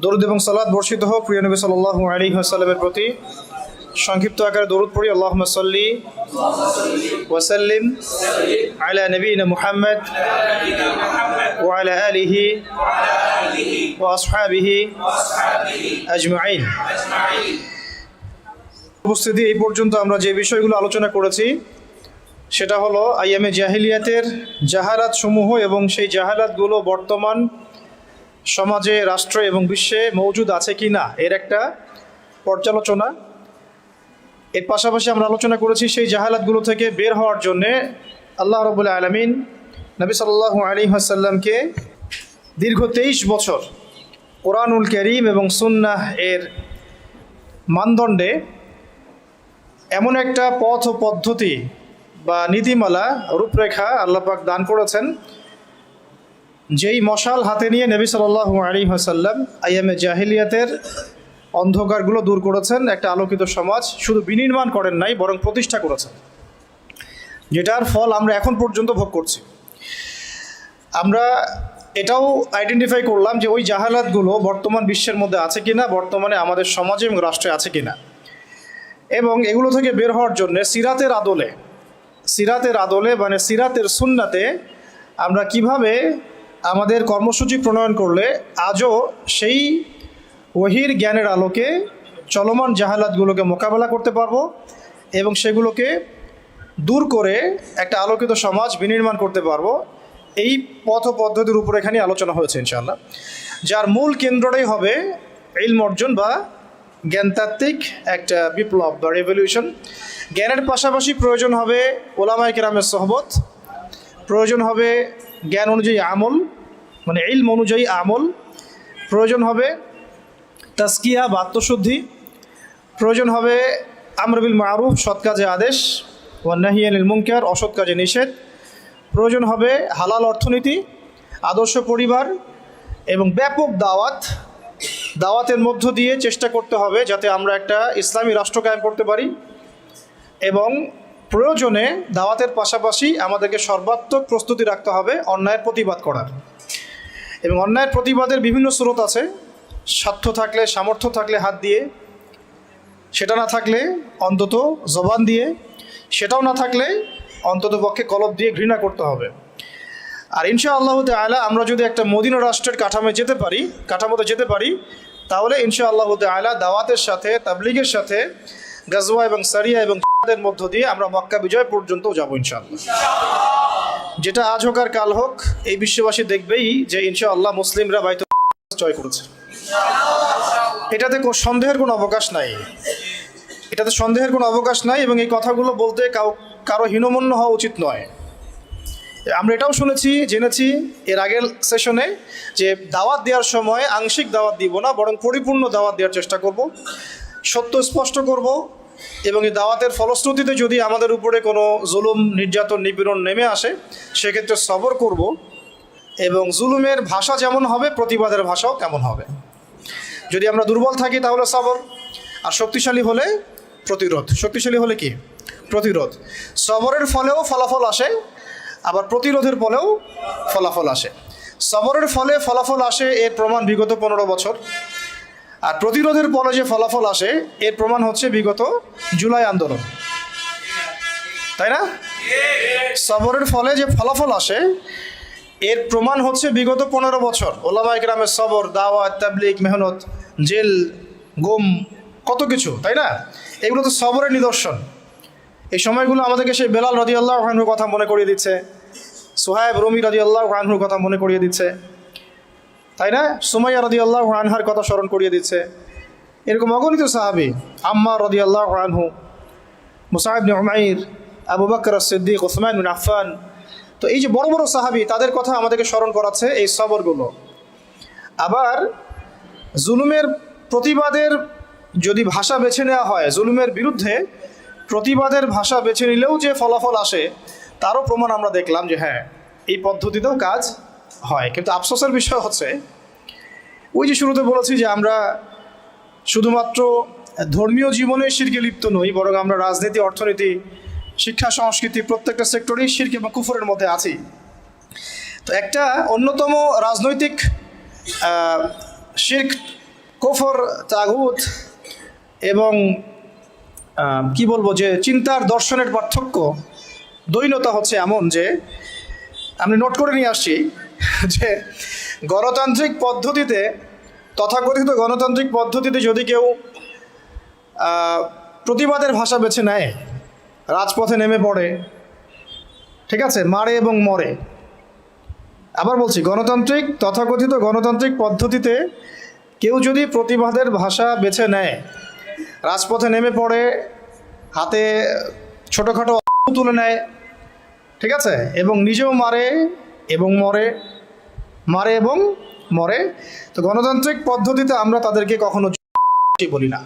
দরুদ এবং সালাত বর্ষিত হোক প্রিয় নবী সাল্লাল্লাহু আলাইহি ওয়াসাল্লামের প্রতি। সংক্ষিপ্ত আকারে দরুদ পড়ি। আল্লাহুম্মা সাল্লি ওয়া সাল্লিম আলা নবিয়িনা মুহাম্মদ ওয়া আলা আলিহি ওয়া আসহাবিহি আজমাইন। উপস্থিতি, এই পর্যন্ত আমরা যে বিষয়গুলো আলোচনা করেছি সেটা হলো আইয়ামে জাহিলিয়াতের জাহালাত সমূহ এবং সেই জাহালাতগুলো বর্তমান সমাজে, রাষ্ট্রে এবং বিশ্বে মৌজুদ আছে কি না এর একটা পর্যালোচনা। এর পাশাপাশি আমরা আলোচনা করেছি সেই জাহালাতগুলো থেকে বের হওয়ার জন্যে আল্লাহ রাব্বুল আলামিন নবী সাল্লাল্লাহু আলাইহি ওয়াসাল্লামকে দীর্ঘ 23 বছর কোরআনুল কারীম এবং সুন্নাহ এর মানদণ্ডে এমন একটা পথ ও পদ্ধতি বা নীতিমালা, রূপরেখা আল্লাহ পাক দান করেছেন, যেই মশাল হাতে নিয়ে নবী সাল্লাল্লাহু আলাইহি ওয়াসাল্লাম আইয়ামে জাহিলিয়াতের অন্ধকারগুলো দূর করেছেন। একটা আলোকিত সমাজ শুধু বিনির্মাণ করেন নাই, বরং প্রতিষ্ঠা করেছেন, যেটার ফল আমরা এখন পর্যন্ত ভোগ করছি। আমরা এটাও আইডেন্টিফাই করলাম যে ওই জাহালাতগুলো বর্তমান বিশ্বের মধ্যে আছে কিনা, বর্তমানে আমাদের সমাজে এবং রাষ্ট্রে আছে কিনা, এবং এগুলো থেকে বের হওয়ার জন্য সিরাতের আদলে মানে সিরাতের সুন্নাতে আমরা কিভাবে আমাদের কর্মসূচি প্রণয়ন করলে আজও সেই ওহির জ্ঞানের আলোকে চলমান জাহালাতগুলোকে মোকাবেলা করতে পারবো এবং সেগুলোকে দূর করে একটা আলোকিত সমাজ বিনির্মাণ করতে পারবো, এই পথ পদ্ধতির উপর এখানে আলোচনা হয়েছে ইনশাআল্লাহ। যার মূল কেন্দ্রটাই হবে ইলম অর্জন বা জ্ঞানতাত্ত্বিক একটা বিপ্লব বা রেভলিউশন। জ্ঞানের পাশাপাশি প্রয়োজন হবে ওলামায়ে কেরামের সোহবত, প্রয়োজন হবে জ্ঞান অনুযায়ী আমল মানে ইলম অনুযায়ী আমল, প্রয়োজন হবে তাজকিয়া বা আত্মশুদ্ধি, প্রয়োজন হবে আমর বিল মারুফ সৎ কাজে আদেশ, ওয়া নাহি আনিল মুনকার অসৎ কাজে নিষেধ, প্রয়োজন হবে হালাল অর্থনীতি, আদর্শ পরিবার এবং ব্যাপক দাওয়াতের মধ্য দিয়ে চেষ্টা করতে হবে যাতে আমরা একটা ইসলামী রাষ্ট্র কায়েম করতে পারি। এবং প্রয়োজনে দাওয়াতের পাশাপাশি আমাদেরকে সর্বাত্মক প্রস্তুতি রাখতে হবে অন্যায়ের প্রতিবাদ করার। এবং অন্যায়ের প্রতিবাদের বিভিন্ন স্রোত আছে, স্বার্থ থাকলে, সামর্থ্য থাকলে হাত দিয়ে, সেটা না থাকলে অন্তত জবান দিয়ে, সেটাও না থাকলে অন্তত পক্ষে কলব দিয়ে ঘৃণা করতে হবে। আর ইনশাআল্লাহ তাআলা আমরা যদি একটা মদিনা রাষ্ট্রের কাঠামোতে যেতে পারি তাহলে ইনশাআল্লাহ তাআলা দাওয়াতের সাথে, তাবলীগের সাথে, গাজওয়া এবং সারিয়া এবং জিহাদের মধ্য দিয়ে আমরা মক্কা বিজয় পর্যন্ত যাব ইনশাআল্লাহ। যেটা আজ হোক আর কাল হোক, এই বিশ্ববাসী দেখবেই যে ইনশাআল্লাহ মুসলিমরা বাইতুল মাকদিস জয় করেছে। এটাতে সন্দেহের কোনো অবকাশ নাই, এবং এই কথাগুলো বলতে কারো হীনমন্য হওয়া উচিত নয়। আমরা এটাও জেনেছি এর আগের সেশনে যে দাওয়াত দেওয়ার সময় আংশিক দাওয়াত দিব না, বরং পরিপূর্ণ দাওয়াত দেওয়ার চেষ্টা করব, সত্য স্পষ্ট করব, এবং এই দাওয়াতের ফলশ্রুতিতে যদি আমাদের উপরে কোনো জুলুম, নির্যাতন, নিপীড়ন নেমে আসে সেক্ষেত্রে সবর করব। এবং জুলুমের ভাষা যেমন হবে প্রতিবাদের ভাষাও কেমন হবে। যদি আমরা দুর্বল থাকি তাহলে সবর, আর শক্তিশালী হলে প্রতিরোধ। শক্তিশালী হলে কি? প্রতিরোধ। সবরের ফলেও ফলাফল আসে, আবার প্রতিরোধের ফলেও ফলাফল আসে। সবরের ফলে ফলাফল আসে এর প্রমাণ বিগত 15 বছর, আর প্রতিরোধের ফলে যে ফলাফল আসে এর প্রমাণ হচ্ছে বিগত জুলাই আন্দোলন, তাই না? সবরের ফলে যে ফলাফল আসে এর প্রমাণ হচ্ছে বিগত 15 বছর ওলামায়ে কেরামের সবর, দাওয়াত, তাবলীগ, মেহনত, জেল, গুম, কত কিছু, তাই না? এগুলো তো সবরের নিদর্শন। এই সময়গুলো আমাদেরকে সেই বেলাল রাদিয়াল্লাহু আনহুর কথা মনে করিয়ে দিচ্ছে, সুহাইব রুমি রাদিয়াল্লাহু আনহুর কথা মনে করিয়ে দিচ্ছে, তাই না? সুমাইয়া রাদিয়াল্লাহু আনহার কথা স্মরণ করিয়ে দিচ্ছে। এরকম অগণিত সাহাবী, আম্মার রাদিয়াল্লাহু আনহু, মুসআব ইবনে উমাইর, আবু বকর as-সিদ্দিক, উসমান বিন আফফান, তো এই যে বড় বড় সাহাবী, তাদের কথা আমাদেরকে স্মরণ করাচ্ছে এই সবরগুলো। আবার জুলুমের প্রতিবাদের যদি ভাষা বেছে নেওয়া হয়, জুলুমের বিরুদ্ধে প্রতিবাদের ভাষা বেছে নিলেও যে ফলাফল আসে তারও প্রমাণ আমরা দেখলাম যে হ্যাঁ, এই পদ্ধতিতেও কাজ হয়। কিন্তু আফসোসের বিষয় হচ্ছে ওই যে শুরুতে বলেছি যে আমরা শুধুমাত্র ধর্মীয় জীবনে শিরকে লিপ্ত নই, বরং আমরা রাজনীতি, অর্থনীতি, শিক্ষা, সংস্কৃতি প্রত্যেকটা সেক্টরেই শিরক এবং কুফরের মধ্যে আছি। তো একটা অন্যতম রাজনৈতিক শিরক কুফর, তাগুত এবং কি বলবো যে চিন্তার দর্শনের পার্থক্য, দ্বৈনতা হচ্ছে এমন যে আমি নোট করে নিয়ে আসছি যে গণতান্ত্রিক পদ্ধতিতে, তথাকথিত গণতান্ত্রিক পদ্ধতিতে যদি কেউ প্রতিবাদের ভাষা বেছে নেয়, রাজপথে নেমে পড়ে, ঠিক আছে, মারে এবং মরে। আবার বলছি, তথাকথিত গণতান্ত্রিক পদ্ধতিতে কেউ যদি প্রতিবাদের ভাষা বেছে নেয়, রাজপথে নেমে পড়ে, হাতে ছোটোখাটো তুলে নেয়, ঠিক আছে, এবং নিজেও মারে এবং মরে, তো গণতান্ত্রিক পদ্ধতিতে আমরা তাদেরকে কখনো বলি না।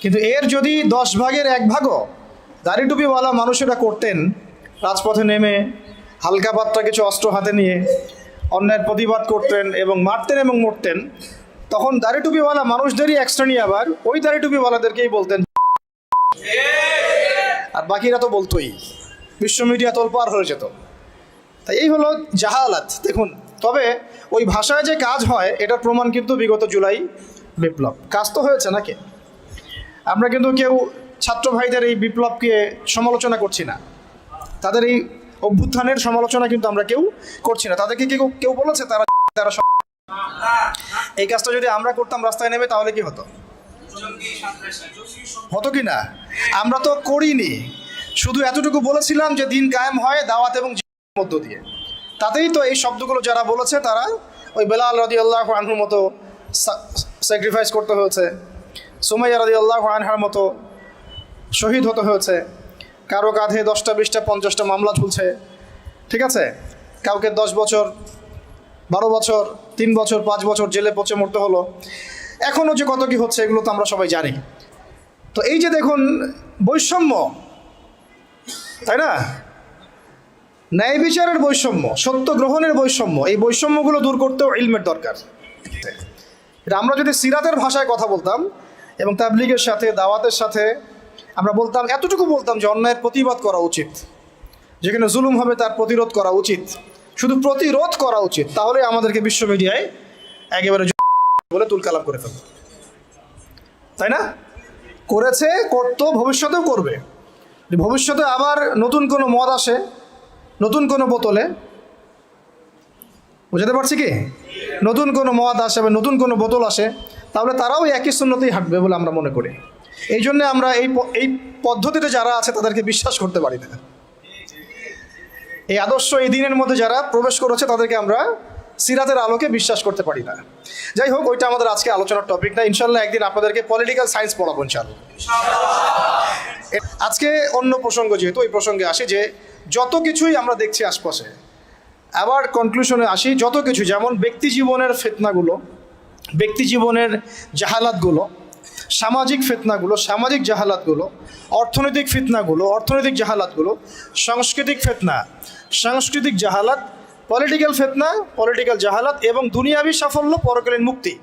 কিন্তু এর যদি 10 ভাগের 1 ভাগও দাড়ি টুপিওয়ালা মানুষেরা করতেন, রাজপথে নেমে হালকা পাতলা কিছু অস্ত্র হাতে নিয়ে অন্যায়ের প্রতিবাদ করতেন এবং মারতেন এবং মরতেন, তখন দাড়ি টুপিওয়ালা মানুষদেরই এক শ্রেণী আবার ওই দাড়ি টুপিওয়ালাদেরকেই বলতেন, আর বাকিরা তো বলতোই, বিশ্ব মিডিয়া তোলপাড় হয়ে যেত। তাই এই হলো জাহালাত। দেখুন, তবে ওই ভাষায় যে কাজ হয় এটার প্রমাণ কিন্তু বিগত জুলাই বিপ্লব। কাজ তো হয়েছে নাকি? আমরা কিন্তু কেউ ছাত্র ভাইদের এই বিপ্লবকে সমালোচনা করছি না, তাদের এই অভ্যুত্থানের সমালোচনা কিন্তু আমরা কেউ করছি না। তাদেরকে কেউ বলেছে তারা এই কাজটা যদি আমরা করতাম রাস্তায় নেমে, তাহলে কি হতো কি না? আমরা তো করিনি, শুধু এতটুকু বলেছিলাম যে দিন কায়েম হয় দাওয়াত এবং মধ্য দিয়ে। তাতেই তো এই শব্দগুলো যারা বলেছে তারা ওই বেলাল রাদিয়াল্লাহু আনহুর মতো স্যাক্রিফাইস করতে হয়েছে, সুমাইয়া রাদিয়াল্লাহু আনহার মতো শহীদ হতে হয়েছে, কারো কাঁধে 10টা 20টা 50টা মামলা ঝুলছে, ঠিক আছে, কাউকে 10 বছর 12 বছর 3 বছর 5 বছর জেলে পচে মরতে হলো। এখনও যে কত কি হচ্ছে এগুলো তো আমরা সবাই জানি। তো এই যে দেখুন বৈষম্য, তাই না, ন্যায় বিচারের বৈষম্য, সত্য গ্রহণের বৈষম্য, এই বৈষম্যগুলো দূর করতেও ইলমের দরকার। আমরা যদি সিরাতের ভাষায় কথা বলতাম এবং তাবলীগের সাথে, দাওয়াতের সাথে আমরা বলতাম, এতটুকু বলতাম যে অন্যায়ের প্রতিবাদ করা উচিত, যেখানে জুলুম হবে তার প্রতিরোধ করা উচিত, শুধু প্রতিরোধ করা উচিত, তাহলে আমাদেরকে বিশ্ব মিডিয়ায় একেবারে বলে তুলকালাম করে ফেলত, তাই না? করেছে, করতো, ভবিষ্যতেও করবে। ভবিষ্যতে আবার নতুন কোনো মদ আসে, নতুন কোনো বোতলে, বুঝতে পারছি কি, নতুন কোনো মদ আসে বা নতুন কোনো বোতল আসে, তাহলে তারাও একই সুন্নতেই হাঁটবে বলে আমরা মনে করি। এই জন্যে আমরা এই পদ্ধতিতে যারা আছে তাদেরকে বিশ্বাস করতে পারি না। এই আদর্শ, এই দিনের মধ্যে যারা প্রবেশ করেছে তাদেরকে আমরা সিরাতের আলোকে বিশ্বাস করতে পারি না। যাই হোক, ওইটা আমাদের আজকে আলোচনার টপিক না। ইনশাল্লাহ একদিন আপনাদেরকে পলিটিক্যাল সায়েন্স পড়াবো ইনশাল্লাহ। আজকে অন্য প্রসঙ্গ, যেহেতু ওই প্রসঙ্গে আসি যে যত কিছুই আমরা দেখছি আশপাশে, আবার কনক্লুশনে আসি, যত কিছু, যেমন ব্যক্তি জীবনের ফিতনাগুলো, ব্যক্তি জীবনের জাহালাতগুলো, সামাজিক ফিতনাগুলো, সামাজিক জাহালাতগুলো, অর্থনৈতিক ফিতনাগুলো, অর্থনৈতিক জাহালাতগুলো, সাংস্কৃতিক ফিতনা, সাংস্কৃতিক জাহালাত, পলিটিক্যাল ফিতনা, পলিটিক্যাল জাহালাত এবং দুনিয়াবী সাফল্য, পরকালীন মুক্তি,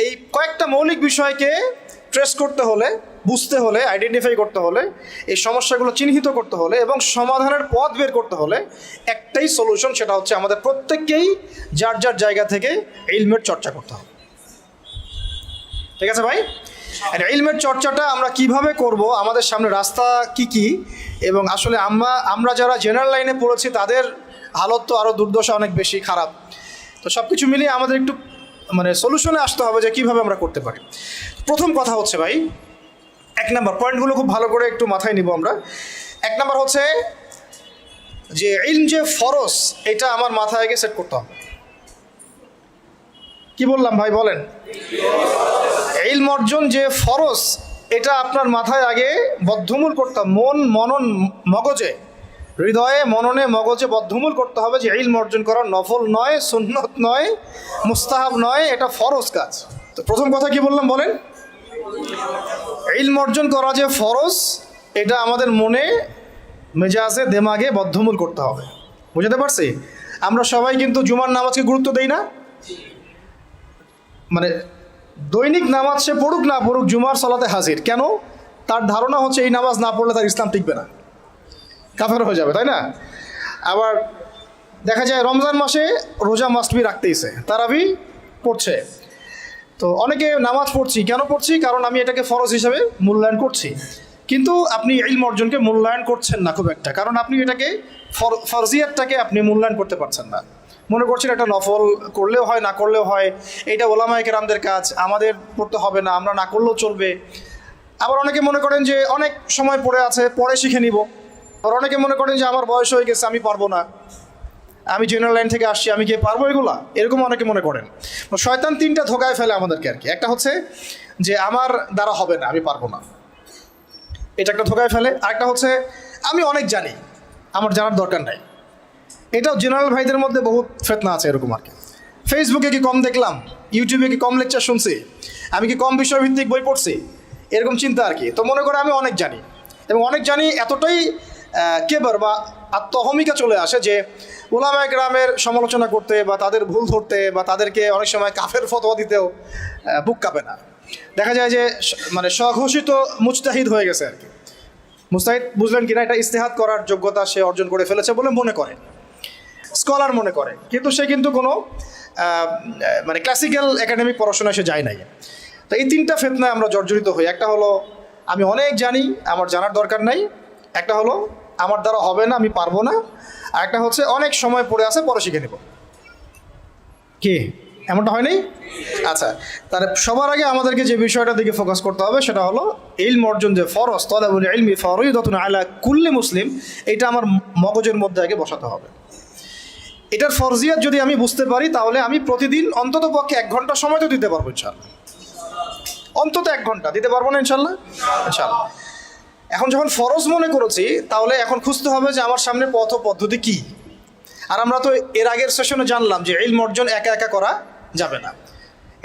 এই কয়েকটা মৌলিক বিষয়কে ট্রেস করতে হলে, বুঝতে হলে, আইডেন্টিফাই করতে হলে, এই সমস্যাগুলো চিহ্নিত করতে হলে এবং সমাধানের পথ বের করতে হলে একটাই সলিউশন, সেটা হচ্ছে আমাদের প্রত্যেককেই যার যার জায়গা থেকে ইলমের চর্চা করতে হবে। ঠিক আছে ভাই? আর ইলমের চর্চাটা আমরা কিভাবে করব, আমাদের সামনে রাস্তা কি এবং আসলে আমরা যারা জেনারেল লাইনে পড়েছি তাদের হালত তো আরও দুর্দশা, অনেক বেশি খারাপ। তো সব কিছু মিলিয়ে আমাদের একটু সলিউশনে আসতে হবে যে কীভাবে আমরা করতে পারি। প্রথম কথা হচ্ছে ভাই, 1 নম্বর পয়েন্টগুলো খুব ভালো করে একটু মাথায় নিব আমরা। 1 নম্বর হচ্ছে যে ইলম যে ফরজ, এটা আমার মাথায় আগে সেট করতে হবে। কি বললাম ভাই, বলেন? ইলম অর্জন যে ফরজ, এটা আপনার মাথায় আগে বদ্ধমূল করতে হবে, মনন মগজে, হৃদয়ে, মননে, মগজে বদ্ধমূল করতে হবে যে ইলম অর্জন করা নফল নয়, সুন্নত নয়, মুস্তাহাব নয়, এটা ফরজ কাজ। তো প্রথম কথা কি বললাম বলেন? ইলম অর্জন করা যে ফরজ, এটা আমাদের মনে, মেজাজে, দেমাগে বদ্ধমূল করতে হবে। বুঝতে পারছি? আমরা সবাই কিন্তু জুমার নামাজকে গুরুত্ব দেই না। দৈনিক নামাজ সে পড়ুক না পড়ুক, জুমার সালাতে হাজির। কেন? তার ধারণা হচ্ছে এই নামাজ না পড়লে তার ইসলাম টিকবে না, কাফের হয়ে যাবে, তাই না? আবার দেখা যায় রমজান মাসে রোজা মাস্ট বি রাখতেইছে, তারাবি পড়ছে। তো অনেকে নামাজ পড়ছি, কেন পড়ছি? কারণ আমি এটাকে ফরজ হিসেবে মূল্যায়ন করছি। কিন্তু আপনি ইলম অর্জনকে মূল্যায়ন করছেন না খুব একটা, কারণ আপনি এটাকে ফরজিয়াতটাকে আপনি মূল্যায়ন করতে পারছেন না। মনে করছেন একটা নফল, করলেও হয় না করলেও হয়, এটা ওলামায়ে কেরামদের কাজ, আমাদের পড়তে হবে না, আমরা না করলেও চলবে। আবার অনেকে মনে করেন যে অনেক সময় পড়ে আছে, পরে শিখে নিব। আর অনেকে মনে করেন যে আমার বয়স হয়ে গেছে, আমি পারবো না, আমি জেনারেল লাইন থেকে আসছি, আমি কি পারবো এগুলা, এরকম অনেকে মনে করেন। শয়তান তিনটা ধোকায় ফেলে আমাদেরকে আর কি। একটা হচ্ছে যে আমার দ্বারা হবে না, আমি পারবো না, এটা একটা ধোকায় ফেলে। আরেকটা হচ্ছে আমি অনেক জানি, আমার জানার দরকার নাই। এটাও জেনারেল ভাইদের মধ্যে বহুত ফেতনা আছে এরকম আর কি। ফেসবুকে কি কম দেখলাম, ইউটিউবে কি কম লেকচার শুনছি, আমি কি কম বিষয়ভিত্তিক বই পড়ছি, এরকম চিন্তা আর কি। তো মনে করে আমি অনেক জানি, এবং অনেক জানি এতটাই কেবার বা আত্মহমিকা চলে আসে যে উলামায়ে কেরামের সমালোচনা করতে বা তাদের ভুল ধরতে বা তাদেরকে অনেক সময় কাফের ফতোয়া দিতেও বুক কাঁপে না। দেখা যায় যে মানে স্বঘোষিত মুজতাহিদ হয়ে গেছে আর কি। মুজতাহিদ বুঝলেন কিনা, এটা ইজতিহাদ করার যোগ্যতা সে অর্জন করে ফেলেছে বলে মনে করে, স্কলার মনে করে, কিন্তু সে কিন্তু কোনো মানে ক্লাসিক্যাল একাডেমিক পড়াশোনায় সে যায় নাই। তো এই তিনটা ফিতনায় আমরা জর্জরিত হই। একটা হলো আমি অনেক জানি, আমার জানার দরকার নাই। একটা হলো আমার দ্বারা হবে না, আমি পারবো না। আর একটা হচ্ছে অনেক সময় পড়ে আছে, পরে শিখে নেব। কি এমনটা হয়নি? আচ্ছা, তাহলে সবার আগে আমাদেরকে যে বিষয়টার দিকে ফোকাস করতে হবে সেটা হলো ইলম অর্জন যে ফরজ, তালাবুল ইলমি ফরিদাতুন আলা কুল্লি মুসলিম, এটা আমার মগজের মধ্যে আগে বসাতে হবে। এটার ফরজিয়াত যদি আমি বুঝতে পারি, তাহলে আমি প্রতিদিন অন্তত পক্ষে 1 ঘন্টা সময় তো দিতে পারবো ইনশাল্লাহ। অন্তত 1 ঘন্টা দিতে পারবো না ইনশাল্লাহ? ইনশাল্লাহ। এখন যখন ফরজ মনে করেছি, তাহলে এখন খুঁজতে হবে যে আমার সামনে পথ ও পদ্ধতি কী। আর আমরা তো এর আগের সেশনে জানলাম যে ইলম অর্জন একা একা করা যাবে না।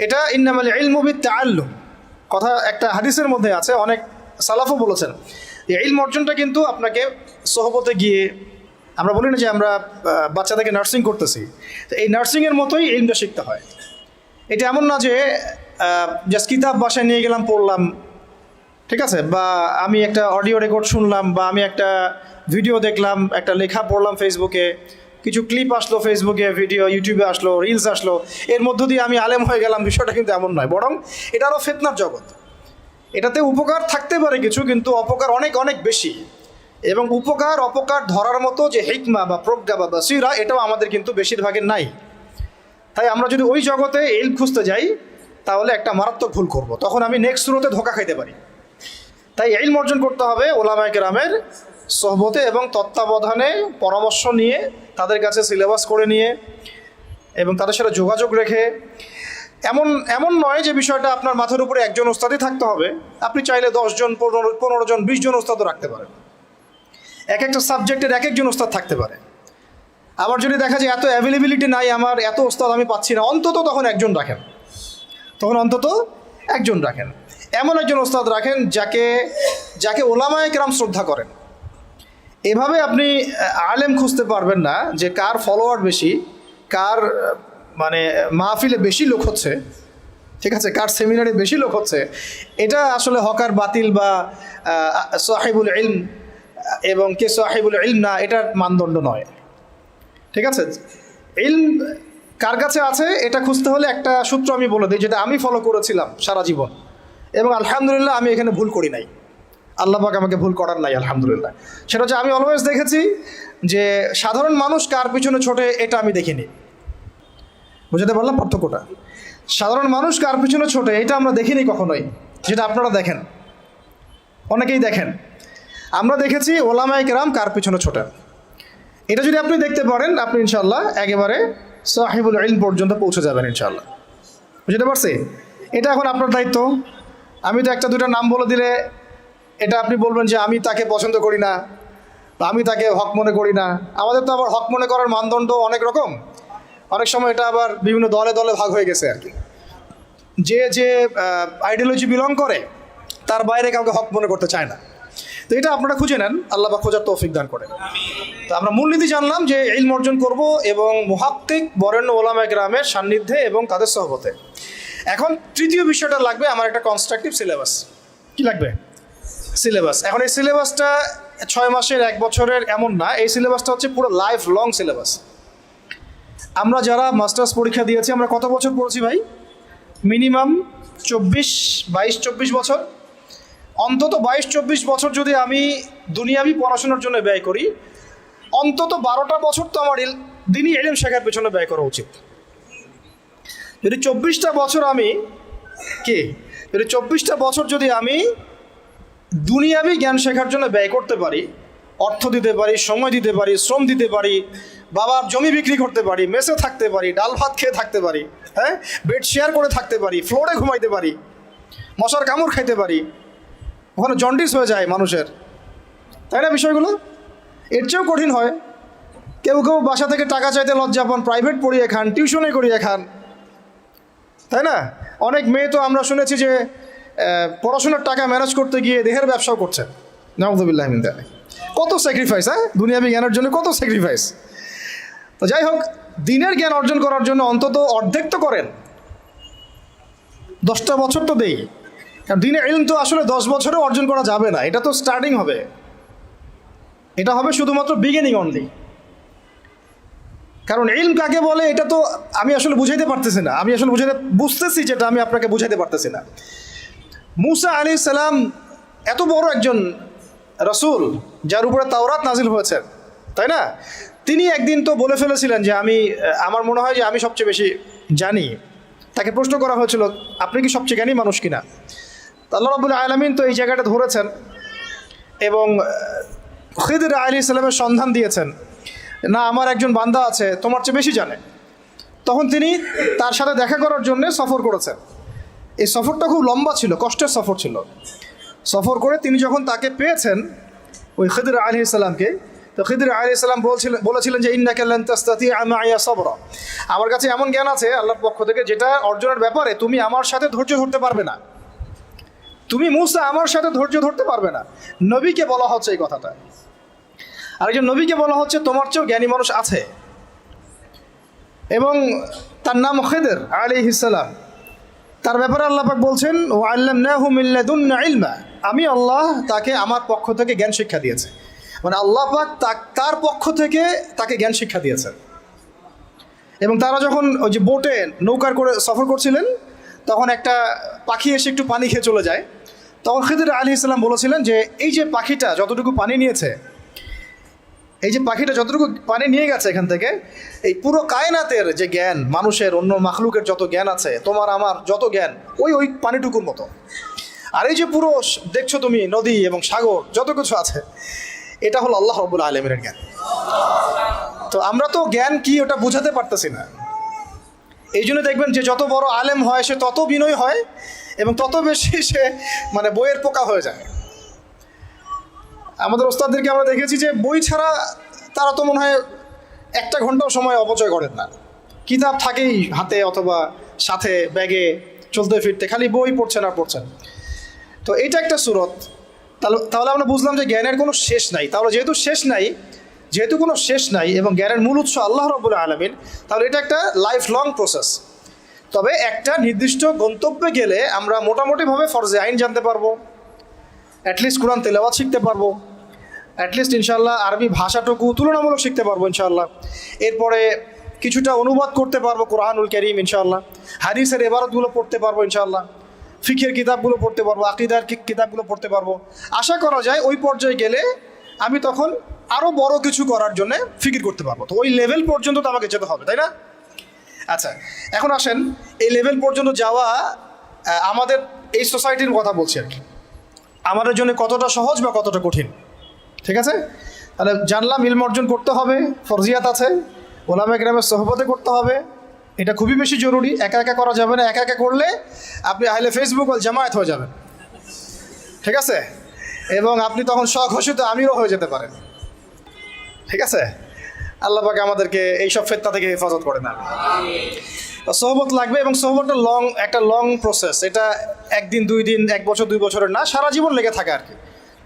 এটা ইন্নামাল ইলমু বিত্তাআল্লুম কথা একটা হাদিসের মধ্যে আছে, অনেক সালাফও বলেছেন। এই ইলম অর্জনটা কিন্তু আপনাকে সোহবতে গিয়ে, আমরা বলি না যে আমরা বাচ্চাদেরকে নার্সিং করতেছি, তো এই নার্সিংয়ের মতোই ইলমটা শিখতে হয়। এটা এমন না যে জাস্ট কিতাব বাসায় নিয়ে গেলাম, পড়লাম, ঠিক আছে, বা আমি একটা অডিও রেকর্ড শুনলাম, বা আমি একটা ভিডিও দেখলাম, একটা লেখা পড়লাম ফেসবুকে, কিছু ক্লিপ আসলো ফেসবুকে, ভিডিও ইউটিউবে আসলো, রিলস আসলো, এর মধ্য দিয়ে আমি আলেম হয়ে গেলাম। বিষয়টা কিন্তু এমন নয়, বরং এটা আরও ফিতনার জগৎ। এটাতে উপকার থাকতে পারে কিছু, কিন্তু অপকার অনেক অনেক বেশি। এবং উপকার অপকার ধরার মতো যে হিকমা বা প্রজ্ঞা বা বাসিরা, এটাও আমাদের কিন্তু বেশিরভাগের নাই। তাই আমরা যদি ওই জগতে ইলম খুঁজতে যাই, তাহলে একটা মারাত্মক ভুল করব, তখন আমি নেক্সট শুরুতে ধোকা খাইতে পারি। তাই ইলম অর্জন করতে হবে ওলামায়ে কেরামের সোহবতে এবং তত্ত্বাবধানে, পরামর্শ নিয়ে, তাদের কাছে সিলেবাস করে নিয়ে এবং তাদের সাথে যোগাযোগ রেখে। এমন এমন নয় যে বিষয়টা আপনার মাথার উপরে একজন ওস্তাদই থাকতে হবে। আপনি চাইলে 10 জন, 15 জন, 20 জন ওস্তাদও রাখতে পারেন। এক একটা সাবজেক্টের এক একজন ওস্তাদ থাকতে পারে। আবার যদি দেখা যায় এত অ্যাভেলেবিলিটি নাই, আমার এত ওস্তাদ আমি পাচ্ছি না, অন্তত তখন একজন রাখেন, অন্তত একজন রাখেন। এমন একজন ওস্তাদ রাখেন যাকে ওলামায়ে কেরাম শ্রদ্ধা করেন। এভাবে আপনি আলেম খুঁজতে পারবেন না যে কার ফলোয়ার বেশি, কার মানে মাহফিলে বেশি লোক হচ্ছে, ঠিক আছে, কার সেমিনারে বেশি লোক হচ্ছে। এটা আসলে হকার বাতিল বা সাহিবুল ইলম এবং কে সাহিবুল ইলম না, এটার মানদণ্ড নয়, ঠিক আছে। ইলম কার কাছে আছে এটা খুঁজতে হলে একটা সূত্র আমি বলে দিই, যেটা আমি ফলো করেছিলাম সারা জীবন, এবং আলহামদুলিল্লাহ আমি এখানে ভুল করি নাই, আল্লাহ পাক আমাকে ভুল করার নাই আলহামদুলিল্লাহ। সেটা হচ্ছে আমি অলওয়েজ দেখেছি যে সাধারণ মানুষ কার পিছনে ছোটে, এটা আমি দেখিনি। বুঝতে পারলাম পার্থক্যটা? সাধারণ মানুষ কার পিছনে ছোটে এটা আমরা দেখিনি কখনোই, যেটা আপনারা দেখেন, অনেকেই দেখেন। আমরা দেখেছি ওলামায়ে কেরাম কার পিছনে ছোটেন। এটা যদি আপনি দেখতে পারেন, আপনি ইনশাল্লাহ একেবারে সাহিবুল ইলম পর্যন্ত পৌঁছে যাবেন ইনশাল্লাহ। বুঝতে পারছি? এটা এখন আপনার দায়িত্ব। আমি তো একটা দুটা নাম বলে দিলে এটা আপনি বলবেন যে আমি তাকে পছন্দ করি না, আমি তাকে হক মনে করি না। আমাদের তো আবার হক মনে করার মানদণ্ড অনেক রকম, অনেক সময় এটা আবার বিভিন্ন দলে দলে ভাগ হয়ে গেছে আর কি। যে আইডিওলজি বিলং করে তার বাইরে কাউকে হক মনে করতে চায় না। তো এটা আপনারা খুঁজে নেন, আল্লাহ পাক খোঁজার তৌফিক দান করেন। তো আমরা মূলনীতি জানলাম যে ইলম অর্জন করব এবং মুহাক্কিক বরেণ্য ওলামায়ে কেরামের সান্নিধ্যে এবং তাদের সহবতে। এখন তৃতীয় বিষয়টা লাগবে আমার একটা কনস্ট্রাকটিভ সিলেবাস। কি লাগবে? সিলেবাস। এখন এই সিলেবাসটা 6 মাসের 1 বছরের এমন না, এই সিলেবাসটা হচ্ছে পুরো লাইফ লং সিলেবাস। আমরা যারা মাস্টার্স পরীক্ষা দিয়েছি আমরা কত বছর পড়েছি ভাই? মিনিমাম 22-24 বছর। অন্তত 22-24 বছর যদি আমি দুনিয়াবি পড়াশোনার জন্য ব্যয় করি, অন্তত 12টা বছর তো আমার দিনই ইলম শেখার পেছনে ব্যয় করা উচিত। যদি 24টা বছর আমি যদি 24টা বছর যদি আমি দুনিয়াবি জ্ঞান শেখার জন্য ব্যয় করতে পারি, অর্থ দিতে পারি, সময় দিতে পারি, শ্রম দিতে পারি, বাবার জমি বিক্রি করতে পারি, মেসে থাকতে পারি, ডাল ভাত খেয়ে থাকতে পারি, হ্যাঁ, বেড শেয়ার করে থাকতে পারি, ফ্লোরে ঘুমাইতে পারি, মশার কামড় খাইতে পারি, ওখানে জন্ডিস হয়ে যায় মানুষের, তাই না? বিষয়গুলো এর চেয়েও কঠিন হয়। কেউ কেউ বাসা থেকে টাকা চাইতে লজ্জা পান, প্রাইভেট পড়িয়ে খান, টিউশনে করিয়ে খান, তাই না? অনেক মেয়ে তো আমরা শুনেছি যে পড়াশোনার টাকা ম্যানেজ করতে গিয়ে দেহের ব্যবসাও করছেন। নাউযুবিল্লাহি মিন যালিক। কত স্যাক্রিফাইস, হ্যাঁ, দুনিয়াবি জ্ঞানের জন্য কত স্যাক্রিফাইস। তো যাই হোক, দিনের জ্ঞান অর্জন করার জন্য অন্তত অর্ধেক তো করেন, 10টা বছর তো দেই। কারণ দিনের ইলম তো আসলে 10 বছরে অর্জন করা যাবে না, এটা তো স্টার্টিং হবে, এটা হবে শুধুমাত্র বিগিনিং অনলি। কারণ ইলম কাকে বলে এটা তো আমি আসলে বুঝাইতে পারতেছি না, আমি আসলে বুঝতেছি যেটা আমি আপনাকে বুঝাইতে পারতেছি না। মুসা আলাইহিস সালাম এত বড় একজন রাসূল যার উপরে তাওরাত নাজিল হয়েছে, তাই না? তিনি একদিন তো বলে ফেলেছিলেন যে আমার মনে হয় যে আমি সবচেয়ে বেশি জানি। তাকে প্রশ্ন করা হয়েছিল, আপনি কি সবচেয়ে জ্ঞানী মানুষ কিনা? আল্লাহ রাব্বুল আলামিন তো এই জায়গাটা ধরেছেন এবং খিদর আলাইহিস সালামের সন্ধান দিয়েছেন, না আমার একজন বান্দা আছে তোমার চেয়ে বেশি জানে। তখন তিনি তার সাথে দেখা করার জন্য সফর করেছেন। এই সফরটা খুব লম্বা ছিল, কষ্টের সফর ছিল। সফর করে তিনি যখন তাকে পেয়েছেন, ওই খিদর আলাইহিস সালামকে, তো খিদর আলাইহিস সালাম বলেছিলেন যে ইন্নাকা লান তাসতাতিআ মাইয়া সাবরা, আমার কাছে এমন জ্ঞান আছে আল্লাহর পক্ষ থেকে যেটা অর্জনের ব্যাপারে তুমি আমার সাথে ধৈর্য ধরতে পারবে না, তুমি মুসা আমার সাথে ধৈর্য ধরতে পারবে না। নবীকে বলা হচ্ছে এই কথাটা, আরেকজন নবীকে বলা হচ্ছে তোমার চেয়েও জ্ঞানী মানুষ আছে, এবং তার নাম খিদর আলাইহিস সালাম। তার ব্যাপারে আল্লাহ পাক বলছেন ওয়া আল্লামনাহু মিন লাদুন্না ইলমা, আমি আল্লাহ তাকে আমার পক্ষ থেকে জ্ঞান শিক্ষা দিয়েছে। মানে আল্লাহ পাক তার পক্ষ থেকে তাকে জ্ঞান শিক্ষা দিয়েছেন। এবং তারা যখন ওই যে বোটে নৌকার করে সফর করছিলেন, তখন একটা পাখি এসে একটু পানি খেয়ে চলে যায়। তখন খিদর আলাইহিস সালাম বলেছিলেন যে এই যে পাখিটা যতটুকু পানি নিয়েছে, এই যে পাখিটা যতটুকু পানি নিয়ে গেছে এখান থেকে, এই পুরো কায়নাতের যে জ্ঞান, মানুষের অন্য মাখলুকের যত জ্ঞান আছে, তোমার আমার যত জ্ঞান ওই পানিটুকুর মতো। আর এই যে পুরো দেখছো তুমি নদী এবং সাগর যত কিছু আছে, এটা হলো আল্লাহ রাব্বুল আলামিনের জ্ঞান। তো আমরা তো জ্ঞান কি ওটা বুঝাতে পারতেছি না। এই জন্য দেখবেন যে যত বড় আলেম হয় সে তত বিনয় হয় এবং তত বেশি সে মানে বইয়ের পোকা হয়ে যায়। আমাদের ওস্তাদদেরকে আমরা দেখেছি যে বই ছাড়া তারা তো মনে হয় 1 ঘন্টাও সময় অপচয় করেন না। কিতাব থাকেই হাতে অথবা সাথে ব্যাগে, চলতে ফিরতে খালি বই পড়ছেন আর পড়ছেন। তো এটা একটা সুরত। তাহলে আমরা বুঝলাম যে জ্ঞানের কোনো শেষ নাই। তাহলে যেহেতু কোনো শেষ নাই এবং জ্ঞানের মূল উৎস আল্লাহ রাব্বুল আলামিন, তাহলে এটা একটা লাইফ লং প্রসেস। তবে একটা নির্দিষ্ট গন্তব্যে গেলে আমরা মোটামুটিভাবে ফরজে আইন জানতে পারবো, অ্যাটলিস্ট কোরআন তেলাওয়াত শিখতে পারবো, অ্যাটলিস্ট ইনশাআল্লাহ আরবি ভাষাটুকু তুলনামূলক শিখতে পারবো ইনশাআল্লাহ। এরপরে কিছুটা অনুবাদ করতে পারবো কোরআনুল কারীম ইনশাআল্লাহ, হাদিসের ইবারতগুলো পড়তে পারবো ইনশাআল্লাহ, ফিকহের কিতাবগুলো পড়তে পারবো, আকীদার কিতাবগুলো পড়তে পারবো। আশা করা যায় ওই পর্যায়ে গেলে আমি তখন আরও বড় কিছু করার জন্য ফিকির করতে পারবো। তো ওই লেভেল পর্যন্ত তো আমাকে যেতে হবে, তাই না? আচ্ছা, এখন আসেন এই লেভেল পর্যন্ত যাওয়া আমাদের এই সোসাইটির কথা বলছি আর কি, আমাদের জন্য কতটা সহজ বা কতটা কঠিন। ঠিক আছে, তাহলে জানলাম ইলম অর্জন করতে হবে, ফরজিয়াত আছে, ওলামা কেরামের সোহবতে করতে হবে, এটা খুবই বেশি জরুরি। একা একা করা যাবে না, একা একা করলে আপনি আহলে ফেসবুক ওয়াল জামায়াত হয়ে যাবেন, ঠিক আছে, এবং আপনি তখন স্বঘোষিত আমিরও হয়ে যেতে পারেন। ঠিক আছে, আল্লাহ পাক আমাদেরকে এইসব ফিতনা থেকে হেফাজত করে না। সোহবত লাগবে এবং সোহবতটা একটা লং প্রসেস। এটা 1 দিন 2 দিন 1 বছর 2 বছরের না, সারা জীবন লেগে থাকে আর কি।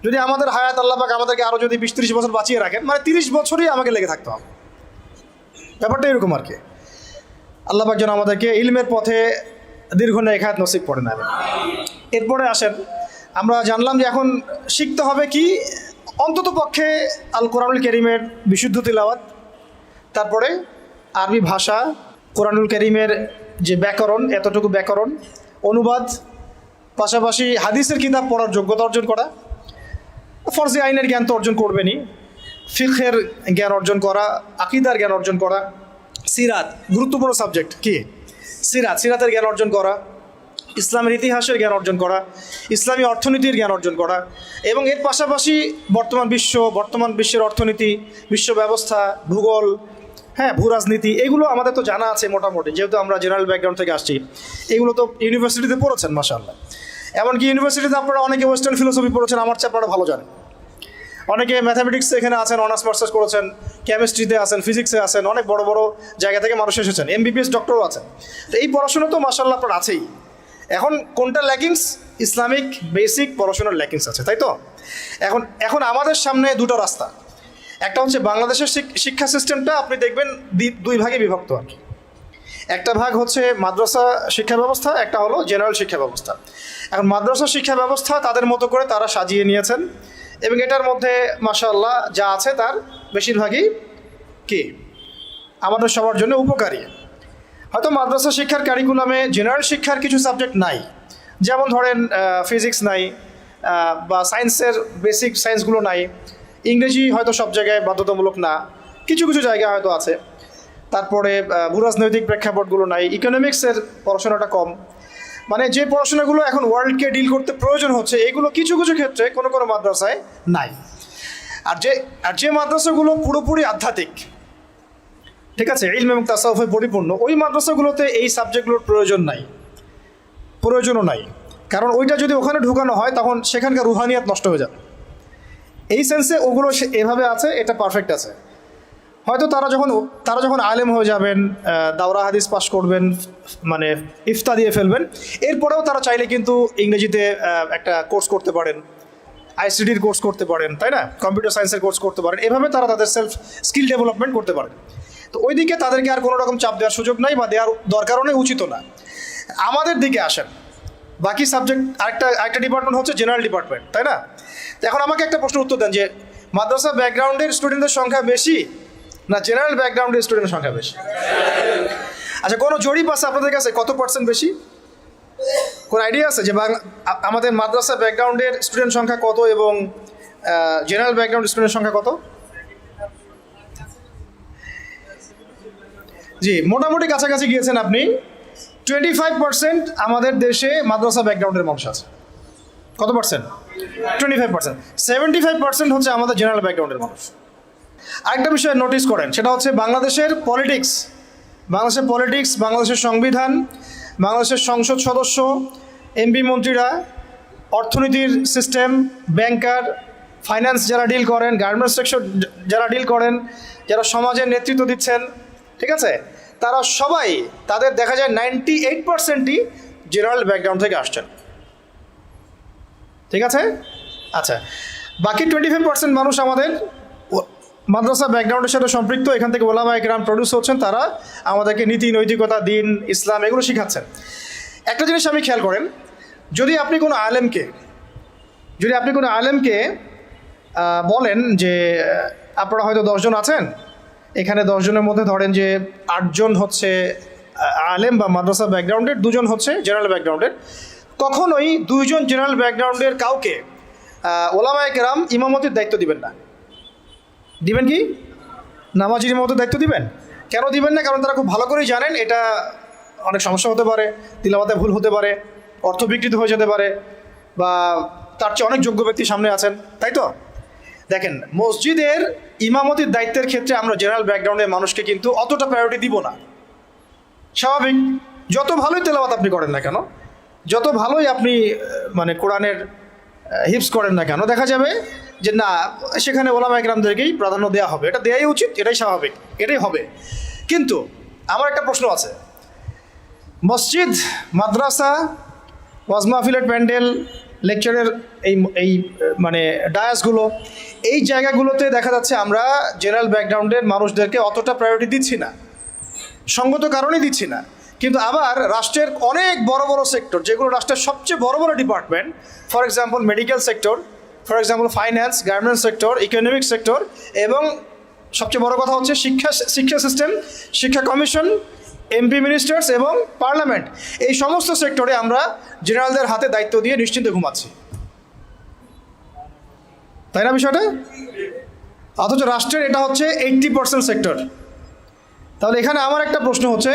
যদি আমাদের হায়াত আল্লাহ পাক আমাদেরকে আরও যদি 20-30 বছর বাঁচিয়ে রাখেন, মানে 30 বছরই আমাকে লেগে থাকতে হবে, ব্যাপারটা এরকম আর কি। আল্লাহ পাক যেন আমাদেরকে ইলমের পথে দীর্ঘমেয়াদী হায়াত নসিব করে নেন। এরপরে আসেন, আমরা জানলাম যে এখন শিখতে হবে কি, অন্তত পক্ষে আল কোরআনুল কারীমের বিশুদ্ধ তিলাওয়াত, তারপরে আরবি ভাষা, কোরআনুল কারীমের যে ব্যাকরণ, এতটুকু ব্যাকরণ, অনুবাদ, পাশাপাশি হাদিসের কিতাব পড়ার যোগ্যতা অর্জন করা, ফরজে আইনের জ্ঞান তো অর্জন করবেনই, ফিকহের জ্ঞান অর্জন করা, আকিদার জ্ঞান অর্জন করা, সিরাত, গুরুত্বপূর্ণ সাবজেক্ট কি সিরাতের জ্ঞান অর্জন করা, ইসলামের ইতিহাসের জ্ঞান অর্জন করা, ইসলামী অর্থনীতির জ্ঞান অর্জন করা, এবং এর পাশাপাশি বর্তমান বিশ্বের অর্থনীতি, বিশ্ব ব্যবস্থা, ভূগোল, হ্যাঁ, ভূ রাজনীতি, এগুলো আমাদের তো জানা আছে মোটামুটি, যেহেতু আমরা জেনারেল ব্যাকগ্রাউন্ড থেকে আসছি। এগুলো তো ইউনিভার্সিটিতে পড়েছেন মাশাআল্লাহ। এমনকি ইউনিভার্সিটিতে আপনারা অনেকে ওয়েস্টার্ন ফিলোসফি পড়েছেন, আমার চেয়ে আপনারা ভালো জানেন। অনেকে ম্যাথামেটিক্সে এখানে আছেন, অনার্স মাস্টার্স করেছেন, কেমিস্ট্রিতে আছেন, ফিজিক্সে আছেন, অনেক বড় বড় জায়গা থেকে মানুষ এসেছেন, এমবিবিএস ডক্টরও আছেন। তো এই পড়াশোনা তো মাশাআল্লাহ আপনার আছেই। এখন কোনটা ল্যাকিংস? ইসলামিক বেসিক পড়াশোনার ল্যাকিংস আছে, তাই তো? এখন আমাদের সামনে দুটো রাস্তা। একটা হচ্ছে বাংলাদেশের শিক্ষা সিস্টেমটা আপনি দেখবেন দুই ভাগে বিভক্ত আর কি। একটা ভাগ হচ্ছে মাদ্রাসা শিক্ষা ব্যবস্থা, একটা হলো জেনারেল শিক্ষা ব্যবস্থা। এখন মাদ্রাসা শিক্ষা ব্যবস্থা তাদের মতো করে তারা সাজিয়ে নিয়েছেন, এবং এটার মধ্যে মাশাআল্লাহ যা আছে তার বেশিরভাগই কি আমাদের সবার জন্য উপকারী। হয়তো মাদ্রাসা শিক্ষার কারিকুলামে জেনারেল শিক্ষার কিছু সাবজেক্ট নাই, যেমন ধরেন ফিজিক্স নাই, বা সায়েন্সের বেসিক সায়েন্সগুলো নাই, ইংরেজি হয়তো সব জায়গায় বাধ্যতামূলক না, কিছু কিছু জায়গায় হয়তো আছে, তারপরে ভূরাজনৈতিক প্রেক্ষাপটগুলো নাই, ইকোনমিক্সের পড়াশোনাটা কম। মানে যে পড়াশোনাগুলো এখন ওয়ার্ল্ডকে ডিল করতে প্রয়োজন হচ্ছে, এগুলো কিছু কিছু ক্ষেত্রে কোনো কোনো মাদ্রাসায় নাই। আর যে মাদ্রাসাগুলো পুরোপুরি আধ্যাত্মিক, ঠিক আছে, ইলম এবং তাসাউফে পরিপূর্ণ, ওই মাদ্রাসাগুলোতে এই সাবজেক্টগুলোর প্রয়োজনও নাই। কারণ ওইটা যদি ওখানে ঢুকানো হয় তখন সেখানকার রুহানিয়াত নষ্ট হয়ে যাবে। এই সেন্সে ওগুলো এভাবে আছে, এটা পারফেক্ট আছে। হয়তো তারা যখন আলেম হয়ে যাবেন, দাওরা হাদিস পাশ করবেন, মানে ইফতা দিয়ে ফেলবেন, এরপরেও তারা চাইলে কিন্তু ইংরেজিতে একটা কোর্স করতে পারেন, আইসিডির কোর্স করতে পারেন, তাই না, কম্পিউটার সায়েন্সের কোর্স করতে পারেন। এভাবে তারা তাদের সেলফ স্কিল ডেভেলপমেন্ট করতে পারেন। তো ওই দিকে তাদেরকে আর কোনো রকম চাপ দেওয়ার সুযোগ নাই, বা দেওয়ার দরকারও নেই, উচিত না। আমাদের দিকে আসেন, বাকি সাবজেক্ট আরেকটা ডিপার্টমেন্ট হচ্ছে জেনারেল ডিপার্টমেন্ট, তাই না? তো এখন আমাকে একটা প্রশ্ন উত্তর দেন যে মাদ্রাসা ব্যাকগ্রাউন্ডের স্টুডেন্টদের সংখ্যা বেশি না জেনারেল ব্যাকগ্রাউন্ডের স্টুডেন্টের সংখ্যা বেশি? আচ্ছা, কোনো জরিপ আছে আপনাদের কাছে কত পার্সেন্ট বেশি? কোনো আইডিয়া আছে যে আমাদের মাদ্রাসা ব্যাকগ্রাউন্ডের স্টুডেন্ট সংখ্যা কত এবং জেনারেল ব্যাকগ্রাউন্ড স্টুডেন্টের সংখ্যা কত? জি, মোটামুটি কাছাকাছি গিয়েছেন আপনি। 25% আমাদের দেশে মাদ্রাসা ব্যাকগ্রাউন্ডের মানুষ আছে। কত পার্সেন্ট? 25%। 75% হচ্ছে আমাদের জেনারেল ব্যাকগ্রাউন্ডের মানুষ। আরেকটা বিষয় নোটিস করেন, সেটা হচ্ছে বাংলাদেশের পলিটিক্স, বাংলাদেশের সংবিধান, বাংলাদেশের সংসদ সদস্য, এমপি মন্ত্রীরা, অর্থনীতির সিস্টেম, ব্যাংকার, ফাইন্যান্স যারা ডিল করেন, গার্মেন্টস সেক্টর যারা ডিল করেন, যারা সমাজের নেতৃত্ব দিচ্ছেন, ঠিক আছে, তারা সবাই, তাদের দেখা যায় 98%ই জেনারেল ব্যাকগ্রাউন্ড থেকে আসছেন, ঠিক আছে? আচ্ছা, বাকি 25% মানুষ আমাদের মাদ্রাসা ব্যাকগ্রাউন্ডের সাথে সম্পৃক্ত। এখান থেকে ওলামায়ে কেরাম প্রডিউস হচ্ছেন, তারা আমাদেরকে নীতি, নৈতিকতা, দিন, ইসলাম এগুলো শিখাচ্ছেন। একটা জিনিস আপনি খেয়াল করেন, যদি আপনি কোনো আলেমকে বলেন যে আপনারা হয়তো 10 জন আছেন, এখানে 10 জনের মধ্যে ধরেন যে 8 জন হচ্ছে আলেম বা মাদ্রাসা ব্যাকগ্রাউন্ডের, 2 জন হচ্ছে জেনারেল ব্যাকগ্রাউন্ডের, কখনোই 2 জন জেনারেল ব্যাকগ্রাউন্ডের কাউকে ওলামায়ে কেরাম ইমামতির দায়িত্ব দিবেন না। দিবেন কি? নামাজির ইমামতের দায়িত্ব দিবেন? কেন দিবেন না? কারণ তারা খুব ভালো করেই জানেন এটা অনেক সমস্যা হতে পারে, তিলাওয়াতে ভুল হতে পারে, অর্থ বিকৃত হয়ে যেতে পারে, বা তার চেয়ে অনেক যোগ্য ব্যক্তি সামনে আছেন, তাই তো? দেখেন, মসজিদের ইমামতির দায়িত্বের ক্ষেত্রে আমরা জেনারেল ব্যাকগ্রাউন্ডের মানুষকে কিন্তু অতটা প্রায়োরিটি দিব না। স্বাভাবিক, যত ভালোই তেলাওয়াত আপনি করেন না কেন, যত ভালোই আপনি মানে কোরআনের হিফজ করেন না কেন, দেখা যাবে যে না, সেখানে ওলামায়ে কেরামদেরকেই প্রাধান্য দেওয়া হবে। এটা দেওয়াই উচিত, এটাই স্বাভাবিক, এটাই হবে। কিন্তু আমার একটা প্রশ্ন আছে, মসজিদ, মাদ্রাসা, ওয়াজ মাহফিলের প্যান্ডেল, লেকচারের এই মানে ডায়াসগুলো, এই জায়গাগুলোতে দেখা যাচ্ছে আমরা জেনারেল ব্যাকগ্রাউন্ডের মানুষদেরকে অতটা প্রায়োরিটি দিচ্ছি না, সঙ্গত কারণেই দিচ্ছি না। কিন্তু আবার রাষ্ট্রের অনেক বড় বড় সেক্টর, যেগুলো রাষ্ট্রের সবচেয়ে বড় বড় department, for example medical sector, for example finance, garments sector, economic sector এবং সবচেয়ে বড় কথা হচ্ছে শিক্ষা সিস্টেম, শিক্ষা কমিশন, এমপি মিনিস্টার্স এবং পার্লামেন্ট, এই সমস্ত সেক্টরে আমরা জেনারেলদের হাতে দায়িত্ব দিয়ে নিশ্চিন্তে ঘুমাচ্ছি, তাই না বিষয়টা? অথচ রাষ্ট্রের এটা হচ্ছে 80% সেক্টর। তাহলে এখানে আমার একটা প্রশ্ন হচ্ছে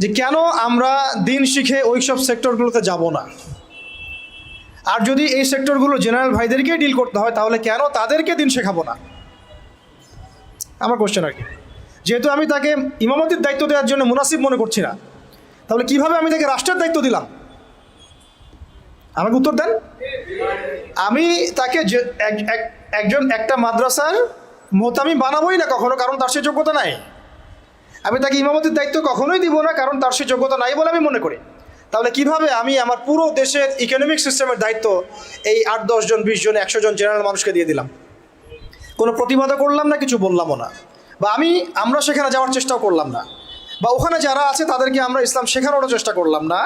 যে কেন আমরা দিন শিখে ওই সব সেক্টরগুলোতে যাব না? আর যদি এই সেক্টরগুলো জেনারেল ভাইদেরকেই ডিল করতে হয় তাহলে কেন তাদেরকে দিন শেখাবো না? আমার কোশ্চেন আর কি। যেহেতু আমি তাকে ইমামতির দায়িত্ব দেওয়ার জন্য মুনাসিব মনে করছি না, তাহলে কিভাবে আমি তাকে রাষ্ট্রের দায়িত্ব দিলাম? আমাকে উত্তর দেন। আমি তাকে একটা মাদ্রাসার মোহতামিম বানাবোই না কখনো, কারণ তার সে যোগ্যতা নাই। আমি তাকে ইমামতির দায়িত্ব কখনোই দিব না, কারণ তার সে যোগ্যতা নাই বলে আমি মনে করি। তাহলে কিভাবে আমি আমার পুরো দেশের ইকোনমিক সিস্টেমের দায়িত্ব এই 8-10 জন 20 জন 100 জন জেনারেল মানুষকে দিয়ে দিলাম? কোনো প্রতিবাদও করলাম না, কিছু বললামও না, বা আমরা সেখানে যাওয়ার চেষ্টাও করলাম না, বা ওখানে যারা আছে তাদেরকে আমরা ইসলাম শেখানোরও চেষ্টা করলাম না,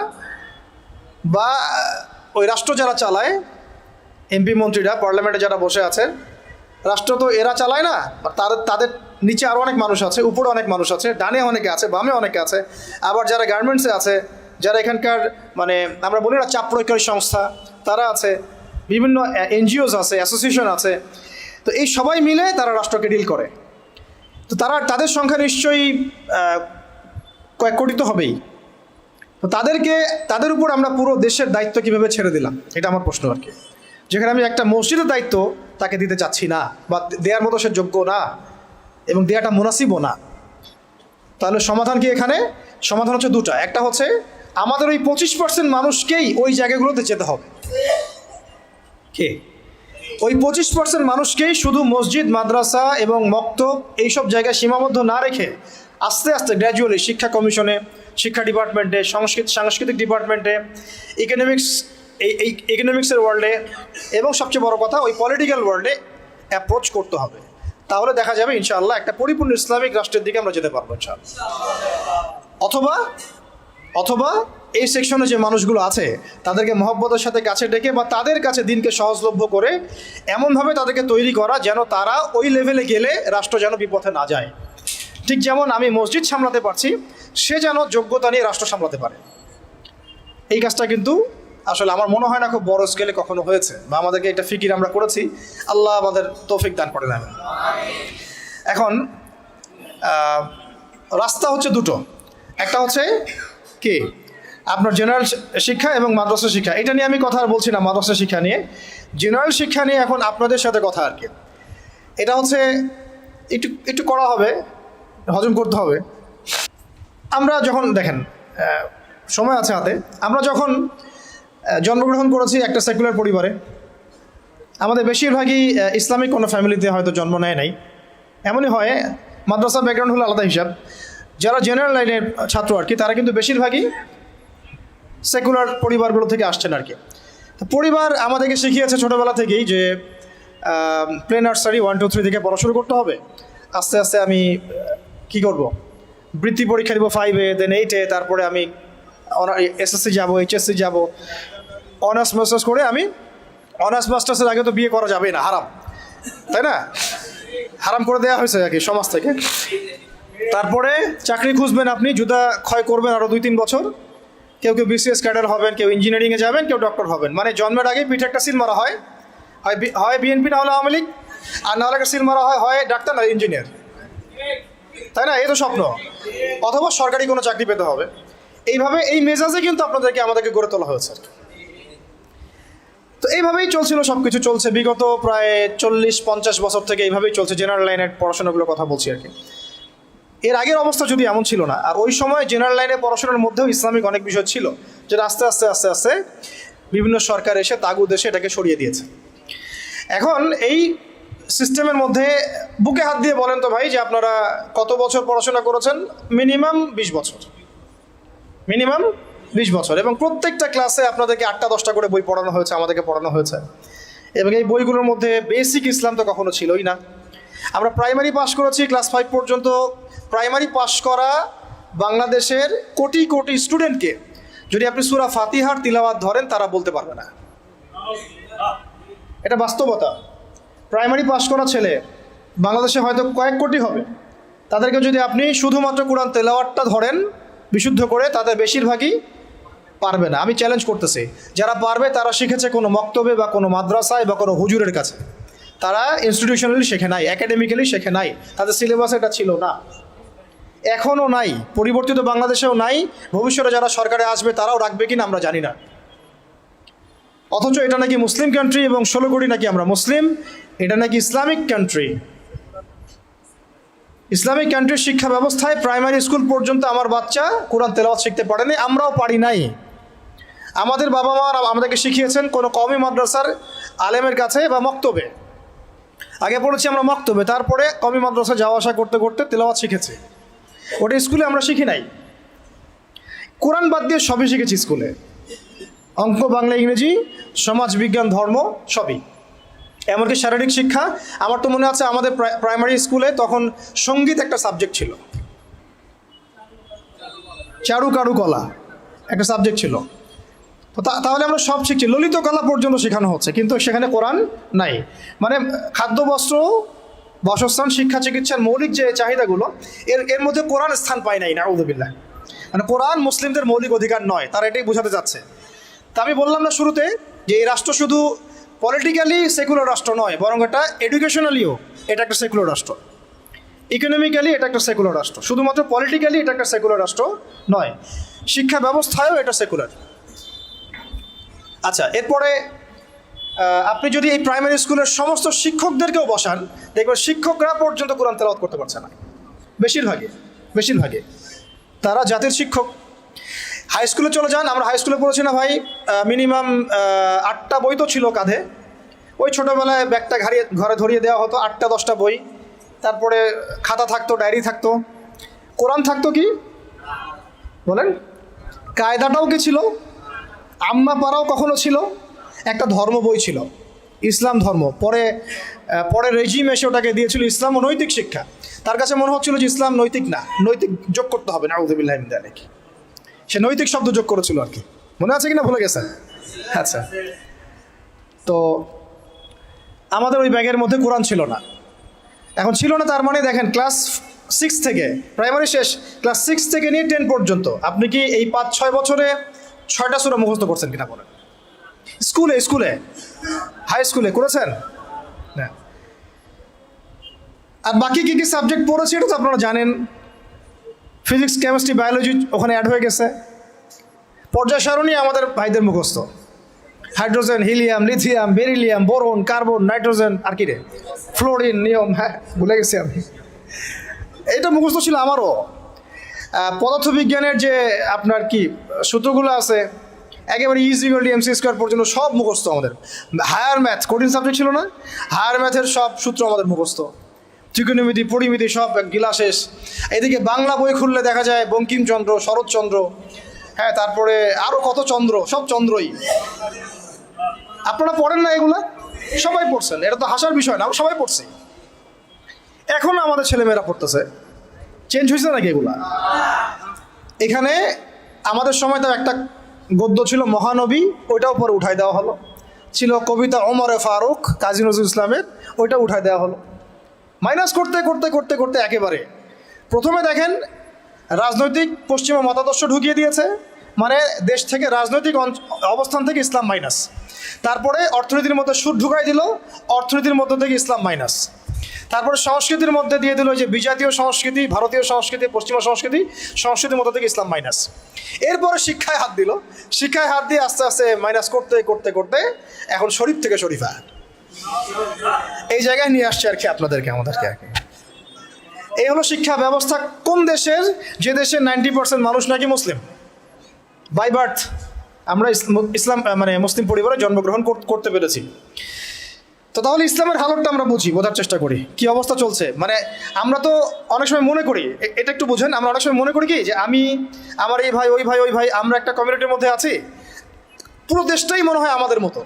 বা ওই রাষ্ট্র যারা চালায়, এমপি মন্ত্রীরা, পার্লামেন্টে যারা বসে আছে, রাষ্ট্র তো এরা চালায় না, তাদের নিচে আরও অনেক মানুষ আছে, উপরে অনেক মানুষ আছে, ডানে অনেকে আছে, বামে অনেকে আছে, আবার যারা গার্মেন্টসে আছে, যারা এখানকার মানে আমরা বলি না চাপ প্রয়োগকারী সংস্থা, তারা আছে, বিভিন্ন এনজিওস আছে, অ্যাসোসিয়েশন আছে। তো এই সবাই মিলে তারা রাষ্ট্রকে ডিল করে। তো তাদের সংখ্যা নিশ্চয়ই কয়েক কোটি তো হবেই। তো তাদের উপর আমরা পুরো দেশের দায়িত্ব কীভাবে ছেড়ে দিলাম, এটা আমার প্রশ্ন আর কি। যেখানে আমি একটা মসজিদের দায়িত্ব তাকে দিতে চাচ্ছি না, বা দেওয়ার মতো সে যোগ্য না, এবং দেওয়াটা মুনাসিবও না। তাহলে সমাধান কি এখানে? সমাধান হচ্ছে দুটা। একটা হচ্ছে আমাদের ওই 25% মানুষকেই ওই জায়গাগুলোতে যেতে হবে। কে? ওই 25% মানুষকেই শুধু মসজিদ, মাদ্রাসা এবং মক্তব এইসব জায়গায় সীমাবদ্ধ না রেখে আস্তে আস্তে গ্র্যাজুয়ালি শিক্ষা কমিশনে, শিক্ষা ডিপার্টমেন্টে, সাংস্কৃতিক ডিপার্টমেন্টে, ইকোনমিক্সের ওয়ার্ল্ডে, এবং সবচেয়ে বড় কথা ওই পলিটিক্যাল ওয়ার্ল্ডে অ্যাপ্রোচ করতে হবে। তাহলে দেখা যাবে ইনশাআল্লাহ একটা পরিপূর্ণ ইসলামিক রাষ্ট্রের দিকে আমরা যেতে পারবো ইনশাআল্লাহ। অথবা এই সেকশনে যে মানুষগুলো আছে তাদেরকে মহব্বতের সাথে কাছে ডেকে বা তাদের কাছে দিনকে সহজলভ্য করে এমনভাবে তাদেরকে তৈরি করা যেন তারা ওই লেভেলে গেলে রাষ্ট্র যেন বিপথে না যায়। ঠিক যেমন আমি মসজিদ সামলাতে পারছি, সে যেন যোগ্যতা নিয়ে রাষ্ট্র সামলাতে পারে। এই কাজটা কিন্তু আসলে আমার মনে হয় না খুব বড় স্কেলে কখনো হয়েছে, বা আমাদেরকে একটা ফিকির আমরা করেছি। আল্লাহ আমাদের তৌফিক দান করে দেন। এখন রাস্তা হচ্ছে দুটো। একটা হচ্ছে কি আপনার জেনারেল শিক্ষা এবং মাদ্রাসা শিক্ষা। এটা নিয়ে আমি কথা আর বলছি না, মাদ্রাসা শিক্ষা নিয়ে। জেনারেল শিক্ষা নিয়ে এখন আপনাদের সাথে কথা আর কি। এটা হচ্ছে একটু করা হবে, হজম করতে হবে। আমরা যখন দেখেন সময় আছে হাতে, আমরা যখন জন্মগ্রহণ করেছি একটা সেকুলার পরিবারে, আমাদের বেশিরভাগই ইসলামিক কোনো ফ্যামিলিতে হয়তো জন্ম নেয় নাই। এমনই হয়, মাদ্রাসা ব্যাকগ্রাউন্ড হলো আলাদা হিসাব। যারা জেনারেল লাইনের ছাত্র আর কি, তারা কিন্তু বেশিরভাগই সেকুলার পরিবারগুলো থেকে আসছেন আর কি। পরিবার আমাদেরকে শিখিয়েছে ছোটোবেলা থেকেই যে প্লে নার্সারি 1, 2, 3 থেকে পড়া শুরু করতে হবে। আস্তে আস্তে আমি কি করব, বৃত্তি পরীক্ষা দিব 5-এ, দেন 8-এ, তারপরে আমি এসএসসি যাব, এইচএসসি যাব, অনার্স মাস্টার্স করে আমি অনার্স মাস্টার্সের আগে তো বিয়ে করা যাবে না, হারাম, তাই না? হারাম করে দেওয়া হয়েছে আর কি সমাজ থেকে। তারপরে চাকরি খুঁজবেন, আপনি জুতা ক্ষয় করবেন আরও 2-3 বছর। কেউ বিসিএস ক্যাডার হবেন, কেউ ইঞ্জিনিয়ারিংয়ে যাবেন, কেউ ডক্টর হবেন। মানে জন্মের আগেই পিঠে একটা সিল মারা হয়, হয় বিএনপি না হলে আওয়ামী লীগ, আর না হলে একটা সিল মারা হয় ডাক্তার না ইঞ্জিনিয়ার, তাই না? এই তো স্বপ্ন। অথবা সরকারি কোনো চাকরি পেতে হবে। এইভাবে এই মেজাজে কিন্তু আমাদেরকে গড়ে তোলা হয়েছে। তো এইভাবেই চলছিল, সব কিছু চলছে বিগত প্রায় 40-50 বছর থেকে এইভাবেই চলছে। জেনারেল লাইনের পড়াশোনাগুলোর কথা বলছি আর কি। এর আগের অবস্থা যদি এমন ছিল না, আর ওই সময় জেনারেল লাইনের পড়াশোনার মধ্যেও ইসলামিক অনেক বিষয় ছিল, যেটা আস্তে আস্তে বিভিন্ন সরকার এসে তাগুদ এসে এটাকে সরিয়ে দিয়েছে। এখন এই সিস্টেমের মধ্যে বুকে হাত দিয়ে বলেন তো ভাই, যে আপনারা কত বছর পড়াশোনা করেছেন? মিনিমাম 20 বছর, মিনিমাম 20 বছর। এবং প্রত্যেকটা ক্লাসে আপনাদেরকে 8টা-10টা করে বই পড়ানো হয়েছে, আমাদেরকে পড়ানো হয়েছে। এবং এই বইগুলোর মধ্যে বেসিক ইসলাম তো কখনো ছিলই না। আমরা প্রাইমারি পাস করেছি, ক্লাস 5 পর্যন্ত। প্রাইমারি পাস করা বাংলাদেশের কোটি কোটি স্টুডেন্টকে যদি আপনি সূরা ফাতিহার তিলাওয়াত ধরেন, তারা বলতে পারবে না। এটা বাস্তবতা। প্রাইমারি পাস করা ছেলে বাংলাদেশে হয়তো কয়েক কোটি হবে, তাদেরকে যদি আপনি শুধুমাত্র কোরআন তেলাওয়াতটা ধরেন বিশুদ্ধ করে, তাদের বেশিরভাগই পারবে না। আমি চ্যালেঞ্জ করতেছি, যারা পারবে তারা শিখেছে কোনো মক্তবে বা কোনো মাদ্রাসায় বা কোনো হুজুরের কাছে, তারা ইনস্টিটিউশনালি শেখে নাই, একাডেমিক্যালি শেখে নাই, তাদের সিলেবাসে এটা ছিল না, এখনও নাই, পরিবর্তিত বাংলাদেশেও নাই, ভবিষ্যতে যারা সরকারে আসবে তারাও রাখবে কিনা আমরা জানি না। অথচ এটা নাকি মুসলিম কান্ট্রি এবং 16 কোটি নাকি আমরা মুসলিম, এটা নাকি ইসলামিক কান্ট্রি। ইসলামিক কান্ট্রির শিক্ষা ব্যবস্থায় প্রাইমারি স্কুল পর্যন্ত আমার বাচ্চা কোরআন তেলাওয়াত শিখতে পারেনি, আমরাও পারি নাই। আমাদের বাবা মা আমাদেরকে শিখিয়েছেন কোনো কওমি মাদ্রাসার আলেমের কাছে বা মক্তবে, আগে পড়েছি আমরা মক্তবে, তারপরে কওমি মাদ্রাসা যাওয়া আসা করতে করতে তেলাওয়াত শিখেছি, ওটা স্কুলে আমরা শিখি নাই। কোরআন বাদ দিয়ে সবই শিখেছি স্কুলে, অঙ্ক, বাংলা, ইংরেজি, সমাজ বিজ্ঞান, ধর্ম, সবই, এমনকি শারীরিক শিক্ষা। আমার তো মনে আছে আমাদের প্রাইমারি স্কুলে তখন সঙ্গীত একটা সাবজেক্ট ছিল, চারুকারুকলা একটা সাবজেক্ট ছিল। তো তাহলে আমরা সব শিখছি, ললিত কলা পর্যন্ত শেখানো হচ্ছে, কিন্তু সেখানে কোরআন নাই। মানে খাদ্য, বস্ত্র, বাসস্থান, শিক্ষা, চিকিৎসার মৌলিক যে চাহিদাগুলো, এর মধ্যে কোরআন স্থান পায় নাই, নাউযুবিল্লাহ। মানে কোরআন মুসলিমদের মৌলিক অধিকার নয়, তারা এটাই বোঝাতে চাচ্ছে। তা আমি বললাম না শুরুতে যে এই রাষ্ট্র শুধু পলিটিক্যালি সেকুলার রাষ্ট্র নয়, বরং এটা এডুকেশনালিও এটা একটা সেকুলার রাষ্ট্র, ইকোনমিক্যালি এটা একটা সেকুলার রাষ্ট্র, শুধুমাত্র পলিটিক্যালি এটা একটা সেকুলার রাষ্ট্র নয়, শিক্ষা ব্যবস্থায়ও এটা সেকুলার। আচ্ছা, এরপরে আপনি যদি এই প্রাইমারি স্কুলের সমস্ত শিক্ষকদেরকেও বসান, দেখবেন শিক্ষকরা পর্যন্ত কোরআন তেলাওয়াত করতে পারছে না, বেশিরভাগে তারা জাতির শিক্ষক। হাই স্কুলে চলে যান, আমরা হাই স্কুলে পড়েছি না ভাই, মিনিমাম 8টা বই তো ছিল কাঁধে, ওই ছোটোবেলায় ব্যাগটা ঘরে ধরিয়ে দেওয়া হতো, 8টা-10টা বই, তারপরে খাতা থাকতো, ডায়েরি থাকতো, কোরআন থাকতো কি বলেন, কায়দাটাও কি ছিল, আম্মা পাড়াও কখনো ছিল, একটা ধর্ম বই ছিল, ইসলাম ধর্ম। পরে রেজিম এসে ওটাকে দিয়েছিল ইসলাম ও নৈতিক শিক্ষা। তার কাছে মনে হচ্ছিল যে ইসলাম নৈতিক না, নৈতিক যোগ করতে হবে, নাউযুবিল্লাহি মিন যালিক, সে নৈতিক শব্দ যোগ করেছিল আর কি, মনে আছে কিনা ভুলে গেছেন? আচ্ছা, তো আমাদের ওই ব্যাগের মধ্যে কোরআন ছিল না। এখন ছিল না তার মানে দেখেন, ক্লাস 6 থেকে, প্রাইমারি শেষ, ক্লাস 6 থেকে নিয়ে 10 পর্যন্ত আপনি কি এই 5-6 বছরে 6টা সূরা মুখস্থ করছেন কিনা বলেন? স্কুলে হাই স্কুলে করেছেন না? আর বাকি কী কী সাবজেক্ট পড়েছি এটা তো আপনারা জানেন, ফিজিক্স, কেমিস্ট্রি, বায়োলজি ওখানে অ্যাড হয়ে গেছে। পর্যায় সারণী আমাদের ভাইদের মুখস্থ, hydrogen, helium, lithium, beryllium, boron, carbon, nitrogen, আর কি রে, ফ্লোরিন, নিয়ম, হ্যাঁ ভুলে গেছি আমি, এইটা মুখস্থ ছিল আমারও। পদার্থবিজ্ঞানের যে আপনার কি সূত্রগুলো আছে, একেবারে E=mc² পর্যন্ত সব মুখস্থ আমাদের। হায়ার ম্যাথ কঠিন সাবজেক্ট ছিল না, হায়ার ম্যাথের সব সূত্র আমাদের মুখস্থ, ত্রিকোণমিতি, পরিমিতি সব গিলা শেষ। এদিকে বাংলা বই খুললে দেখা যায় বঙ্কিমচন্দ্র, শরৎচন্দ্র, হ্যাঁ, তারপরে আরও কত চন্দ্র, সব চন্দ্রই। আপনারা পড়েন না এগুলা? সবাই পড়ছেন, এটা তো হাসার বিষয় না, আমরা সবাই পড়ছি। এখন আমাদের ছেলেমেয়েরা পড়তেছে, চেঞ্জ হয়েছে নাকি এগুলা? এখানে আমাদের সময় তো একটা গদ্য ছিল মহানবী, ওইটাও পরে উঠাই দেওয়া হলো, ছিল কবিতা ওমরে ফারুক, কাজী নজরুল ইসলামের, ওইটা উঠাই দেওয়া হলো। মাইনাস করতে করতে করতে করতে একেবারে প্রথমে দেখেন রাজনৈতিক পশ্চিমা মতাদর্শ ঢুকিয়ে দিয়েছে, মানে দেশ থেকে রাজনৈতিক অবস্থান থেকে ইসলাম মাইনাস। তারপরে অর্থনীতির মধ্যে সুদ ঢুকাই দিল, অর্থনীতির মধ্যে থেকে ইসলাম মাইনাস। তারপরে সংস্কৃতির মধ্যে দিয়ে দিল যে বিজাতীয় সংস্কৃতি, ভারতীয় সংস্কৃতি, পশ্চিমা সংস্কৃতির মধ্যে থেকে ইসলাম মাইনাস। এরপরে শিক্ষায় হাত দিল, শিক্ষায় হাত দিয়ে আস্তে আস্তে মাইনাস করতে করতে করতে এখন শরীফ থেকে শরীফা, এই জায়গায় নিয়ে আসছে আর কি আপনাদেরকে, আমাদেরকে আর কি। এই হলো শিক্ষা ব্যবস্থা কোন দেশের, যে দেশের 90% মানুষ নাকি মুসলিম বাই বার্থ। আমরা ইসলাম মানে মুসলিম পরিবারে জন্মগ্রহণ করতে পেরেছি। তো তাহলে ইসলামের হালতটা আমরা বোঝার চেষ্টা করি, কি অবস্থা চলছে। মানে আমরা তো অনেক সময় মনে করি, এটা একটু বোঝেন, আমরা অনেক সময় মনে করি কি যে আমার এই ভাই, ওই ভাই, আমরা একটা কমিউনিটির মধ্যে আছি, পুরো দেশটাই মনে হয় আমাদের মতো।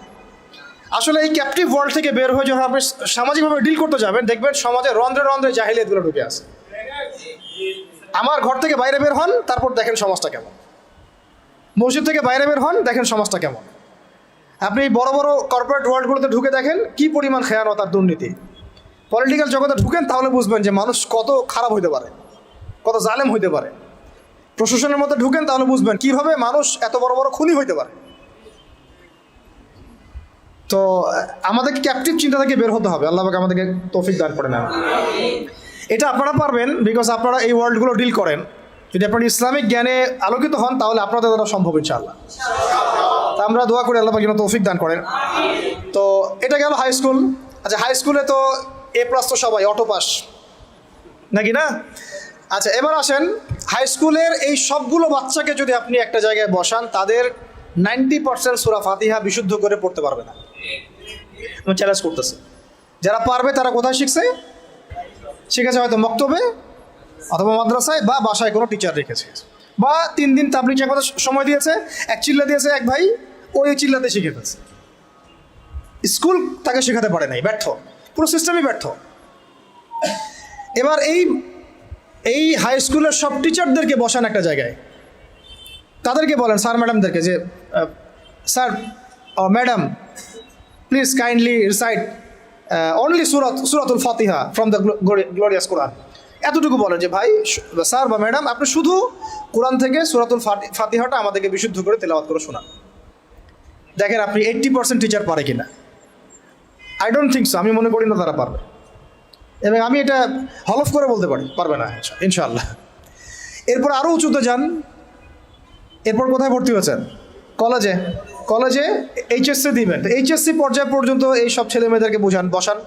আসলে এই ক্যাপটিভ ওয়ার্ল্ড থেকে বের হয়ে যখন আপনি সামাজিকভাবে ডিল করতে যাবেন, দেখবেন সমাজে রন্ধ্রে রন্ধ্রে জাহিলিয়াতগুলো ঢুকে আছে। আমার ঘর থেকে বাইরে বের হন, তারপর দেখেন সমাজটা কেমন, মসজিদ থেকে বাইরে বের হন, দেখেন সমাজটা কেমন। আপনি বড় বড় কর্পোরেট ওয়ার্ল্ডগুলোতে ঢুকে দেখেন কি পরিমাণ খেয়ানত আর দুর্নীতি। পলিটিক্যাল জগতে ঢুকেন তাহলে বুঝবেন যে মানুষ কত খারাপ হইতে পারে, কত জালেম হইতে পারে। প্রশাসনের মধ্যে ঢুকেন তাহলে বুঝবেন কিভাবে মানুষ এত বড় বড় খুনি হইতে পারে। তো আমাদেরকে ক্যাপটিভ চিন্তা থেকে বের হতে হবে। আল্লাহ পাক আমাদেরকে তৌফিক দান করেন। এটা আপনারা পারবেন, বিকজ আপনারা এই ওয়ার্ল্ডগুলো ডিল করেন। যদি আপনারা ইসলামিক জ্ঞানে আলোকিত হন তাহলে আপনাদের দ্বারা সম্ভব ইনশাআল্লাহ। তা আমরা দোয়া করি আল্লাহ পাক যেন তৌফিক দান করেন। তো এটা গেল হাই স্কুল। আচ্ছা, হাই স্কুলে তো A+ তো সবাই অটো পাস নাকি না? আচ্ছা, এবার আসেন হাই স্কুলের এই সবগুলো বাচ্চাকে যদি আপনি একটা জায়গায় বসান, তাদের 90% সূরা ফাতিহা বিশুদ্ধ করে পড়তে পারবে না। আমি চ্যালেঞ্জ করতেছি, যারা পারবে তারা কোথায় শিখছে? শিখেছে হয়তো মক্তবে অথবা মাদ্রাসায় বা বাসায় কোনো টিচার রেখেছে, বা 3 দিন তাবলিগ জামাতে সময় দিয়েছে, এক চিল্লা দিয়েছে এক ভাই, ওই চিল্লাতে শিখে ফেলছে। স্কুল তাকে শেখাতে পারে নাই, ব্যর্থ, পুরো সিস্টেমই ব্যর্থ। এবার এই হাই স্কুলের সব টিচারদেরকে বসান একটা জায়গায়, তাদেরকে বলেন, স্যার ম্যাডামদেরকে, যে sir madam please kindly recite only সূরাতুল ফাতিহা ফ্রম দ্য গ্লোরিয়াস কোরআন। এতটুকু বলেন যে ভাই, স্যার বা ম্যাডাম, আপনি শুধু কোরআন থেকে সূরাতুল ফাতিহাটা আমাদেরকে বিশুদ্ধ করে তেলাওয়াত করে শোনান। দেখেন আপনি 80% টিচার পারে কিনা। আই ডোন্ট থিঙ্ক সো, আমি মনে করি না তারা পারবে, এবং আমি এটা হলফ করে বলতে পারি পারবে না ইনশাআল্লাহ। এরপর আরও উঁচুতে যান, এরপর কোথায় ভর্তি হয়েছেন? কলেজে এইচএসসি দিবেন। তো এইচএসসি পর্যায় পর্যন্ত এই সব ছেলেমেয়েদেরকে বসান।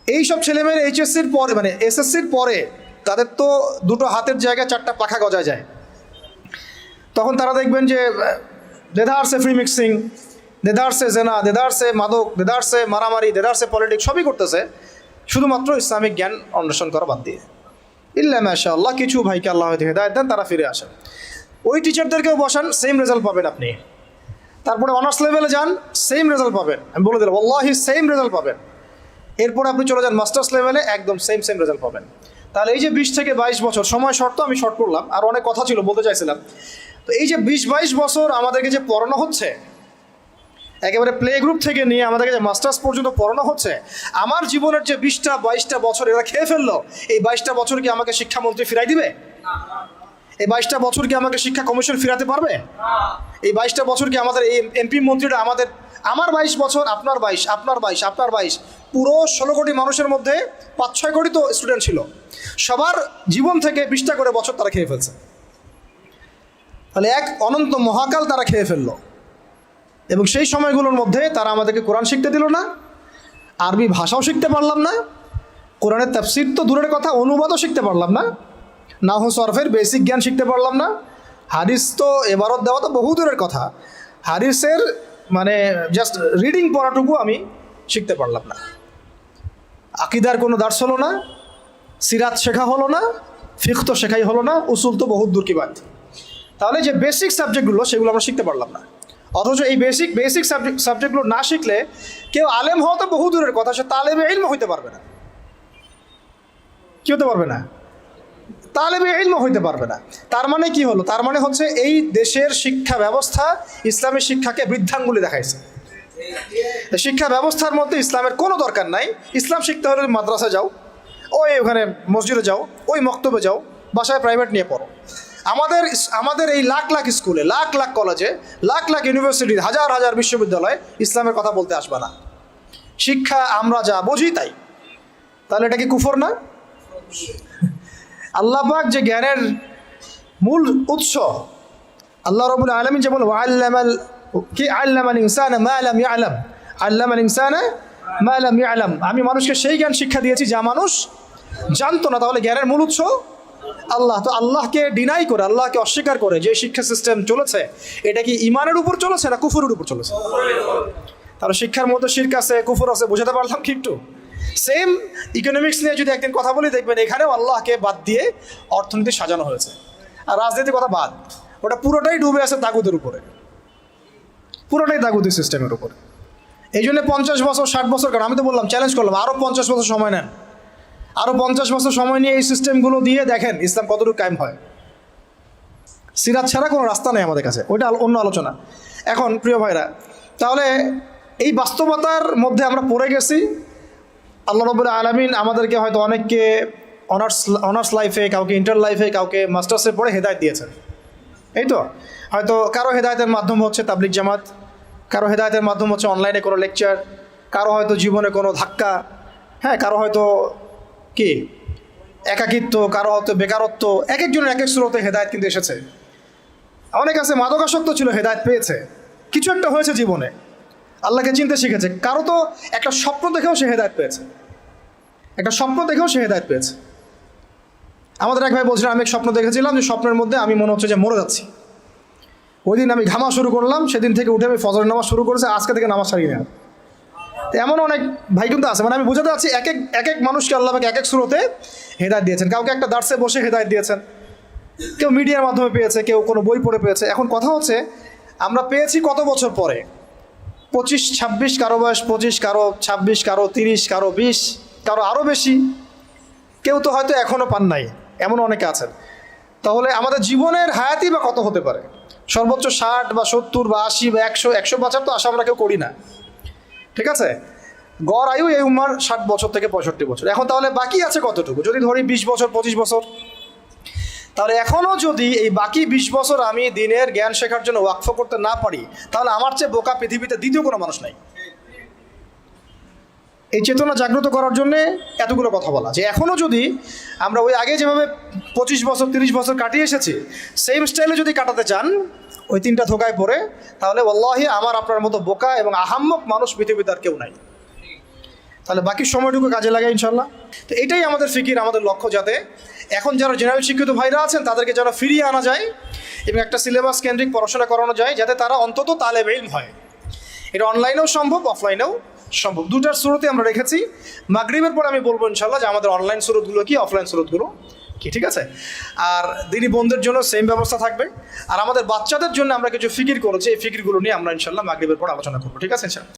এই সব ছেলেমেয়েরা এইচএসসির পরে, মানে এসএসসির পরে তাদের তো দুটো হাতের জায়গায় 4টা পাখা গজা যায়। তখন তারা দেখবেন যে দেদারসে ফ্রি মিক্সিং, দেদারসে জেনা, দেদারসে মাদক, দেদারসে মারামারি, দেদারসে পলিটিক্স সবই করতেছে, শুধুমাত্র ইসলামিক জ্ঞান অন্বেষণ করা বাদ দিয়ে। ইল্লা মাশাআল্লাহ, কিছু ভাইকে আল্লাহ হয়তো হেদায়েত দেন, তারা ফিরে আসেন। ওই টিচারদেরকেও বসান, সেম রেজাল্ট পাবেন আপনি। তারপরে অনার্স লেভেলে যান, সেম রেজাল্ট পাবেন, আমি বলে দিলাম ওয়াল্লাহি সেম রেজাল্ট পাবেন। এরপর আপনি চলে যান মাস্টার্স লেভেলে, একদম সেম রেজাল্ট পাবেন। তাহলে এই যে 20 থেকে 22 বছর, সময় শর্ত, আমি শর্ট করলাম, আর অনেক কথা ছিল বলতে চাইছিলাম। তো এই যে 20-22 বছর আমাদেরকে যে পড়ানো হচ্ছে, একেবারে প্লে গ্রুপ থেকে নিয়ে আমাদেরকে যে মাস্টার্স পর্যন্ত পড়ানো হচ্ছে, আমার জীবনের যে 20-22টা বছর এরা খেয়ে ফেললো, এই 22টা বছর কি আমাকে শিক্ষামন্ত্রী ফিরাই দিবে? এই 22টা বছর কি আমাকে শিক্ষা কমিশন ফিরাতে পারবে? এই 22টা বছর কি আমাদের এই এমপি মন্ত্রীরা আমার 22 বছর, আপনার 22, পুরো 16 কোটি মানুষের মধ্যে 5-6 কোটি তো স্টুডেন্ট ছিল, সবার জীবন থেকে 20টা করে বছর তারা খেয়ে ফেলছে। তাহলে এক অনন্ত মহাকাল তারা খেয়ে ফেললো, এবং সেই সময়গুলোর মধ্যে তারা আমাদেরকে কোরআন শিখতে দিল না, আরবি ভাষাও শিখতে পারলাম না, কোরআনের তাফসীর তো দূরের কথা, অনুবাদও শিখতে পারলাম না, নাহু সরফের বেসিক জ্ঞান শিখতে পারলাম না, হাদিস তো এবারত দেওয়া তো বহু দূরের কথা, হাদিসের মানে জাস্ট রিডিং পড়াটুকু আমি শিখতে পারলাম না। আকিদার কোনো দার্স হলো না, সিরাত শেখা হলো না, ফিকহ তো শেখাই হলো না, উসুল তো বহুত দূর কি বাদ। তাহলে যে বেসিক সাবজেক্টগুলো সেগুলো আমরা শিখতে পারলাম না। অথচ এই বেসিক সাবজেক্টগুলো না শিখলে কেউ আলেম হওয়া তো বহু দূরের কথা, সে তালেবে ইলম হইতে পারবে না। কি হতে পারবে না? তালেবে ইলম হইতে পারবে না। তার মানে কি হলো? তার মানে হচ্ছে এই দেশের শিক্ষা ব্যবস্থা ইসলামী শিক্ষাকে বৃদ্ধাঙ্গুলি দেখাইছে। শিক্ষা ব্যবস্থার মধ্যে ইসলামের কোনো দরকার নাই। ইসলাম শিখতে হলে মাদ্রাসা যাও, ওই ওখানে মসজিদে যাও, ওই মক্তবে যাও, বাসায় প্রাইভেট নিয়ে পড়ো। আমাদের এই লাখ লাখ স্কুলে, লাখ লাখ কলেজে, লাখ লাখ ইউনিভার্সিটি, হাজার হাজার বিশ্ববিদ্যালয়ে ইসলামের কথা বলতে আসবে না। শিক্ষা আমরা যা বুঝি তাই। তাহলে এটা কি কুফর না? আল্লাহ পাক যে জ্ঞানের মূল উৎস, আল্লাহ রাব্বুল আলামিন যে বলে আল্লামাল ইনসানা মা লাম ইয়ালাম, আল্লামাল ইনসানা মা লাম ইয়ালাম, আমি মানুষকে সেই জ্ঞান শিক্ষা দিয়েছি যা মানুষ জানতো না। তাহলে জ্ঞানের মূল উৎস আল্লাহ। তো আল্লাহকে ডিনাই করে, আল্লাহকে অস্বীকার করে যে শিক্ষা সিস্টেম চলেছে, এটা কি ইমানের উপর চলেছে না কুফরের উপর চলেছে? তাহলে শিক্ষার মধ্যে শিরক আছে, কুফর আছে, বোঝাতে পারলাম কি একটু? সেম ইকোনমিক্স নিয়ে যদি একদিন কথা বলি, দেখবেন এখানেও আল্লাহকে বাদ দিয়ে অর্থনীতি সাজানো হয়েছে। আর রাজনীতির কথা বাদ, ওটা পুরোটাই ডুবে আছে তাগুতের উপরে, পুরোটাই তাগুতি সিস্টেমের উপরে। এই জন্য 50 বছর 60 বছর, কারণ আমি তো বললাম, চ্যালেঞ্জ করলাম, আরও 50 বছর সময় নেন, আরও 50 বছর সময় নিয়ে এই সিস্টেমগুলো দিয়ে দেখেন ইসলাম কতটুকু কায়েম হয়। সিরাত ছাড়া কোনো রাস্তা নেই আমাদের কাছে, ওইটা অন্য আলোচনা। এখন প্রিয় ভাইরা, তাহলে এই বাস্তবতার মধ্যে আমরা পড়ে গেছি, আল্লাহ রাব্বুল আলামিন আমাদেরকে হয়তো অনেককে অনার্স লাইফে, কাউকে ইন্টার লাইফে, কাউকে মাস্টার্সে পড়ে হেদায়েত দিয়েছেন। এই তো হয়তো কারো হেদায়েতের মাধ্যম হচ্ছে তাবলিগ জামাত, কারো হেদায়েতের মাধ্যম হচ্ছে অনলাইনে কোনো লেকচার, কারো হয়তো জীবনে কোনো ধাক্কা, হ্যাঁ, কারো হয়তো কি একাকিত্ব, কারো হয়তো বেকারত্ব, এক একজনের এক এক স্রোতে হেদায়েত কিন্তু এসেছে। অনেক আছে মাদকাসক্ত ছিল, হেদায়েত পেয়েছে, কিছু একটা হয়েছে জীবনে, আল্লাহকে চিনতে শিখেছে। কারো তো একটা স্বপ্ন দেখেও সে হেদায়েত পেয়েছে, একটা স্বপ্ন দেখেও সে হেদায়েত পেয়েছে। আমাদের এক ভাই বলছিলেন, আমি এক স্বপ্ন দেখেছিলাম যে স্বপ্নের মধ্যে আমি মনে হচ্ছে যে মরে যাচ্ছি। ওই দিন আমি ঘামা শুরু করলাম, সেদিন থেকে উঠে আমি ফজরের নামাজ শুরু করেছি, আজকে থেকে নামাজ ছাড়ি না। এমন অনেক ভাই কিন্তু আছে, মানে আমি বোঝাতে চাচ্ছি এক এক মানুষকে আল্লাহ এক এক স্রোতে হেদায়েত দিয়েছেন। কাউকে একটা দার্সে বসে হেদায়েত দিয়েছেন, কেউ মিডিয়ার মাধ্যমে পেয়েছে, কেউ কোনো বই পড়ে পেয়েছে। এখন কথা হচ্ছে আমরা পেয়েছি কত বছর পরে, 25, 26, কারো বয়স 25, কারো 26, কারো 30, কারো 20, কারো আরও বেশি, কেউ তো হয়তো এখনও পান নাই, এমন অনেকে আছেন। তাহলে আমাদের জীবনের হায়াতি বা কত হতে পারে? সর্বোচ্চ 60 বা 70 বা 80 বা 100 বাঁচার তো আশা আমরা কেউ করি না, ঠিক আছে? গড় আয়ু এই উম্মার 60 বছর থেকে 65 বছর। এখন তাহলে বাকি আছে কতটুকু? যদি ধরি 20 বছর 25 বছর, তাহলে এখনও যদি এই বাকি 20 বছর আমি দিনের জ্ঞান শেখার জন্য ওয়াকফ করতে না পারি, তাহলে আমার চেয়ে বোকা পৃথিবীতে দ্বিতীয় কোনো মানুষ নাই। এই চেতনা জাগ্রত করার জন্যে এতগুলো কথা বলা, যে এখনও যদি আমরা ওই আগে যেভাবে 25 বছর 30 বছর কাটিয়ে এসেছি, সেম স্টাইলে যদি কাটাতে চান ওই 3টা ধোকায় পড়ে, তাহলে ওয়াল্লাহি আমার আপনার মতো বোকা এবং আহাম্মক মানুষ পৃথিবীতে আর কেউ নাই। তাহলে বাকি সময়টুকু কাজে লাগাই ইনশাল্লাহ। তো এটাই আমাদের ফিকির, আমাদের লক্ষ্য, যাতে এখন যারা জেনারেল শিক্ষিত ভাইরা আছেন তাদেরকে যেন ফিরিয়ে আনা যায় এবং একটা সিলেবাস কেন্দ্রিক পড়াশোনা করানো যায়, যাতে তারা অন্তত তালেবে ইলম হয়। এটা অনলাইনেও সম্ভব, অফলাইনেও সম্ভব। দুটার সুরতে আমরা রেখেছি। মাগরিবের পর আমি বলবো ইনশাল্লাহ যে আমাদের অনলাইন সুরতগুলো কি, অফলাইন সুরতগুলো কি, ঠিক আছে? আর দিনী বোনদের জন্য সেম ব্যবস্থা থাকবে। আর আমাদের বাচ্চাদের জন্য আমরা কিছু ফিকির করেছি, এই ফিকিরগুলো নিয়ে আমরা ইনশাল্লাহ মাগরিবের পর আলোচনা করবো, ঠিক আছে ইনশাল্লাহ।